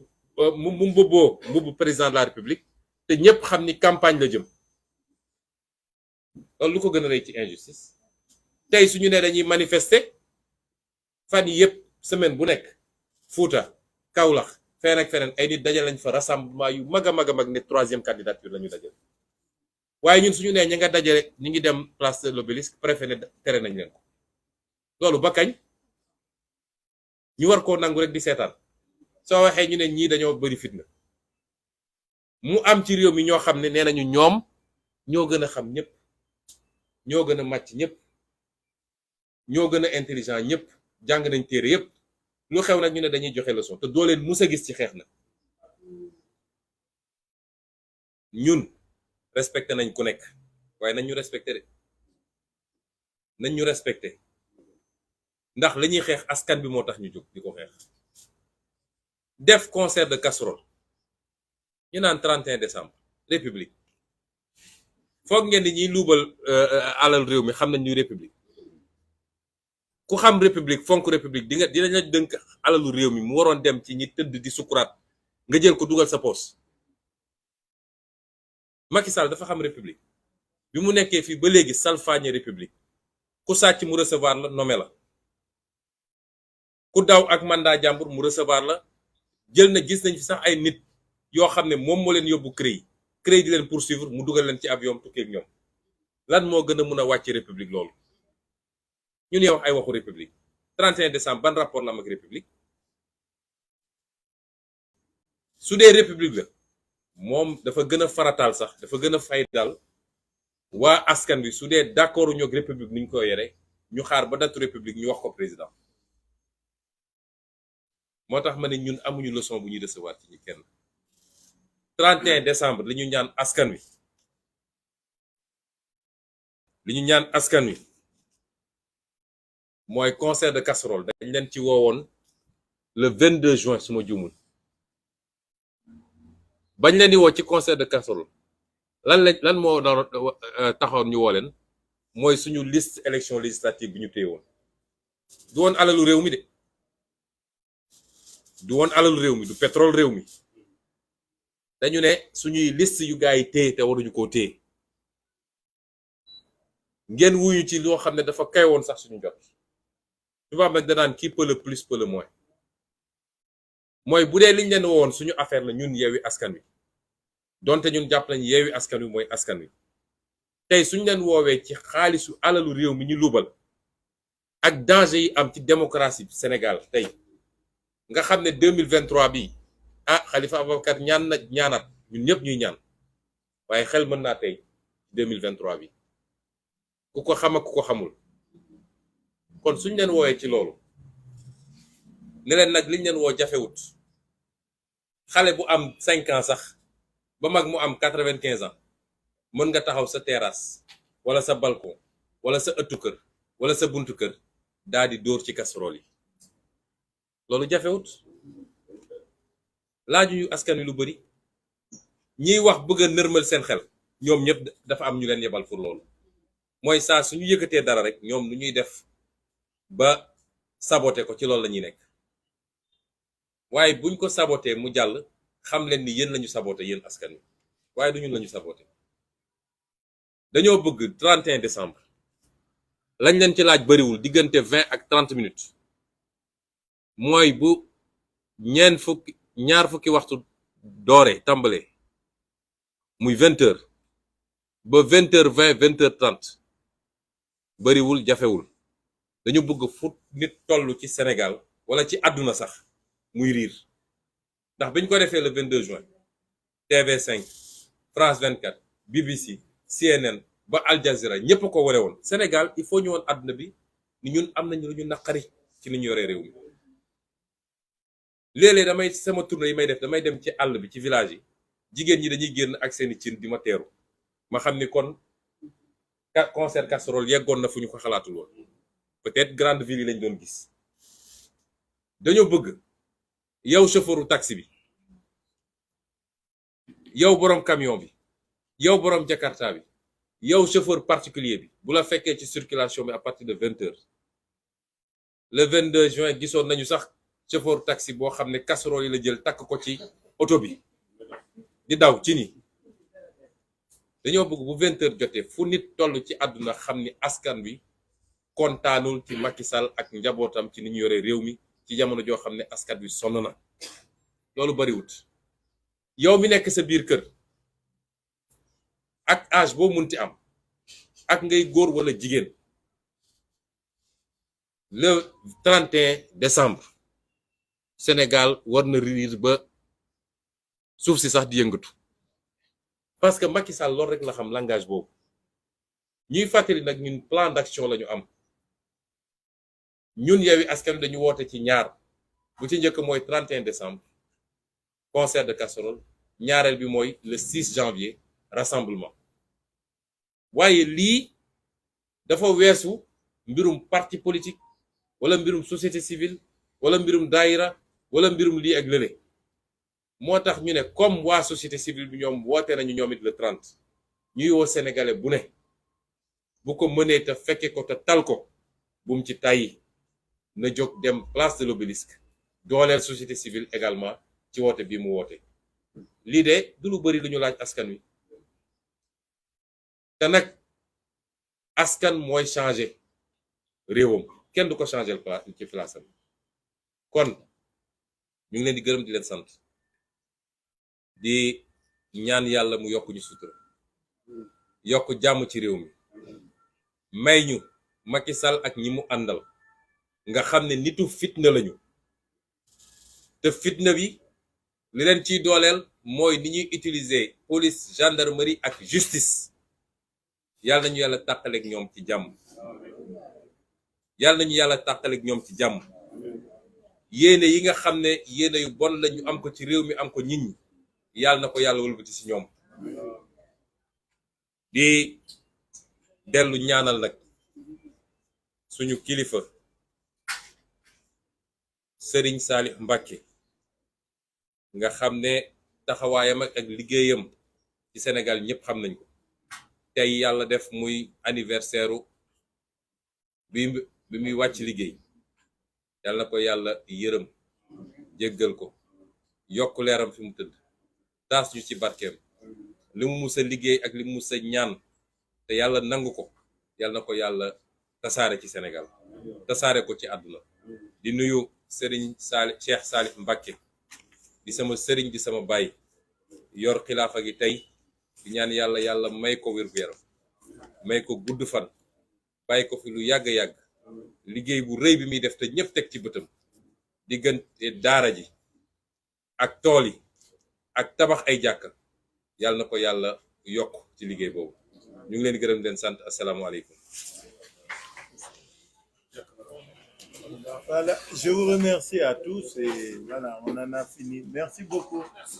mbubbu président de la république te ñëpp xam ni campagne la jëm loolu lu ko gën a rëy ci injustice tey suñu ne dañuy manifester fan yi yëpp semaine bu nekk Fouta Kaolack feneen ak feneen ay nit dajal lañ fa rassemblement yu mag a mag ne 3e candidature la ñu dajal waaye ñun suñu nee ña nga dajale ñi ngi dem place de l'Obélisque préfet ne tere nañ leen ko loolu ba kañ ñu war koo nangu rek di seetaan soo waxee ñu ne ñii dañoo bari fitna mu am ci réew mi ñoo xam ne nee nañu ñoom ñoo gën a xam ñëpp ñoo gën a màcc ñëpp ñoo gën a intelligent ñëpp jàng nañ téere yëpp lu xew nag ñu ne dañuy joxe leçon te doo leen mus a gis ci xeex na ñun respecté nañ ku nekk waaye nañ ñu respecté de nañ ñu respecté ndax la ñuy xeex askan bi moo tax ñu jóg di ko xeex def concert de casserole ñu naan 31 décembre république foog ngeen ni ñuy luubal alal réew mi xam nañ ñuy république ku xam république fonk république dinañ la dënk alalu réew mi mu waroon dem ci ñi tëdd di sukuraat nga jël ko dugal sa poos Macky Sall dafa xam république bi mu nekkee fii ba léegi salfaañe république ku sàcc mu recevoir la nommé la ku daw ak mandat jàmbur mu recevoir la jël na gis nañ fi sax ay nit yoo xam ne moom moo leen yóbbu CREI di leen poursuivre mu dugal leen ci avion tukkee ak ñoom lan moo gën a mun a wàcc république loolu ñu ne wax ay waxu république 31 décembre ban rapport la am ak république su dee république la moom dafa gën a farataal sax dafa gën a faydal waa askan bi su dee d'accord ñoo ak république ni ñu ko yore ñu xaar ba datu république ñu wax ko président moo tax ma ne ñun amuñu leçon bu ñuy recevoir ci ñi kenn 31 décembre li ñu ñaan askan wi mooy concert de casserole dañ leen ci woowoon le 22 juin su ma juumul bañ leen di woo ci concert de casserole lan moo taxoon ñu woo leen mooy suñu liste élection législative bi ñu téye woon du woon alalu réew mi de du woon alalu réew mi du pétrole réew mi dañu ne suñuy liste yu gars yi téye te waruñu koo téye ngeen wuyu ci loo xam ne dafa kay woon sax suñu jot tubaab nag danaan qui peut le plus peut le moins mooy bu dee liñ leen woon suñu affaire la ñun yeewi askan wi donte ñun jàpp nañ yeewi askan wi mooy askan wi tey suñ leen woowee ci xaalisu alalu réew mi ñu lubal ak danger yi am ci démocratie Sénégal tey nga xam ne 2023 bi Khalifa Ababacar ñaanat ñun ñëpp ñuy ñaan waaye xel mën naa tey 2023 bi ku ko xam ak ku ko xamul kon suñ leen woowee ci loolu ne leen nag liñ leen woo jafewut xale bu am 5 ans sax ba mag mu am 95 ans mën nga taxaw sa terrasse wala sa balcon wala sa ëttu kër wala sa buntu kër daa di dóor ci casserole yi loolu jafewut laaju yu askan wi lu bari ñiy wax bëgg a nërmal seen xel ñoom ñëpp dafa am ñu leen yebal pour loolu mooy saa suñu yëkkatee dara rek ñoom lu ñuy def ba saboté ko ci loolu la ñuy nekk waaye buñ ko saboté mu jàll xam leen ni yéen lañu saboté yéen askan wi waaye du ñun lañu saboté dañoo bëgg 31 décembre lañ leen ci laaj bariwul diggante 20 ak 30 minutes mooy bu ñaar fukki waxtu doore tàmbale muy 20h ba 20h20 20h30 bariwul jafewul dañu bëgg fu nit toll ci Sénégal wala ci àdduna sax muy riir ndax biñ ko defee le 22 juin TV5 France 24 BBC CNN ba Al Jazeera ñépp ko ware woon Sénégal il faut ñu woon àdduna bi ni ñun am nañu lu ñu naqari ci ni ñu yoree réew mi léeg-léeg damay sama tournée yi may def damay dem ci àll bi ci village yi jigéen ñi dañuy génn ak seeni cin di ma teeru ma xam ni kon concert casserole yeggoon na fu ñu ko xalaatul woon peut-être grande ville yi lañ doon gis dañoo bëgg yow chauffeuru taxi bi yow borom camion bi yow borom jakarta bi yow chauffeur particulier bi bu la fekkee ci circulation bi à partir de 20h le 22 juin gisoon nañu sax chauffeur taxi boo xam ne casserole yi la jël takk ko ci oto bi di daw ci ni dañoo bëgg bu 20h jotee fu nit toll ci àdduna xam ni askan wi kontaanul ci Macky Sall ak njabootam ci ni ñu yore réew mi ci jamono joo xam ne askan wi sonn na loolu bariwut yow mi nekk sa biir kër ak âge boo munti am ak ngay góor wala jigéen le 31 décembre Sénégal war na riir ba suuf si sax di yëngatu parce que Macky Sall loolu rek la xam langage boobu ñuy fàttali nag ñun plan d'action la ñu am ñun Yewwi Askan Wi dañu woote ci ñaar bu ci njëkk mooy 31 décembre concert de casserole ñaareel bi mooy le 6 janvier rassemblement waaye lii dafa weesu mbirum parti politique wala mbirum société civile wala mbirum daayira wala mbirum lii ak lële moo tax ñu ne comme waa société civile bi ñoom woote nañu ñoom it le 30 ñuy woo sénégalais bu ne bu ko mënee te fekke ko te tal ko bum ci tàyyi na jóg dem place de l'Obélisque dooleel société civile également ci woote bi mu woote lii de du lu bari lu ñu laaj askan wi te nag askan mooy changer réewam kenn du ko changer ci place am kon ñu ngi leen di gërëm di leen sant di ñaan yàlla mu yokk ñu sutura yokk jàmm ci réew mi may ñu Macky Sall ak ñi mu àndal nga xam ne nitu fitna lañu te fitna bi li leen ciy dooleel mooy ni ñuy utiliser police gendarmerie ak justice yàlla nañu yàlla tàqaleeg ñoom ci jàmm yàlla nañu yàlla tàqaleeg ñoom ci jàmm yéene yi nga xam ne yéene yu bon la ñu am ko ci réew mi am ko nit ñi yàlla na ko yàlla wëlbati ci ñoom di dellu ñaanal nag suñu kilifa Serigne Salih Mbacké nga xam ne taxawaayam ak liggéeyam ci Sénégal ñëpp xam nañ ko tey yàlla def muy anniversaire bi muy wàcc liggéey yàlla na ko yàlla yërëm jéggal ko yokk leeram fi mu tëdd taas ñu ci barkeem li mu musa liggéey ak li mu musa ñaan te yàlla nangu ko yàlla na ko yàlla tasaare ci Sénégal tasaare ko ci àdduna di nuyu Serigne Cheikh Salih Mbacké di sama sëriñ di sama baay yor xilaafa gi tey di ñaan yàlla may ko wér-gu-yaram may ko gudd fan bàyyi ko fi lu yàgg-yàgg liggéey bu rëy bi muy def te ñëpp teg ci bëtam diggante daara ji ak tool yi ak tabax ay jàkka yàlla na ko yàlla yokk ci liggéey boobu ñu ngi leen gërëm leen sant asalaamaaleykum. Voilà, je vous remercie à tous et voilà, on en a fini. Merci beaucoup. Merci.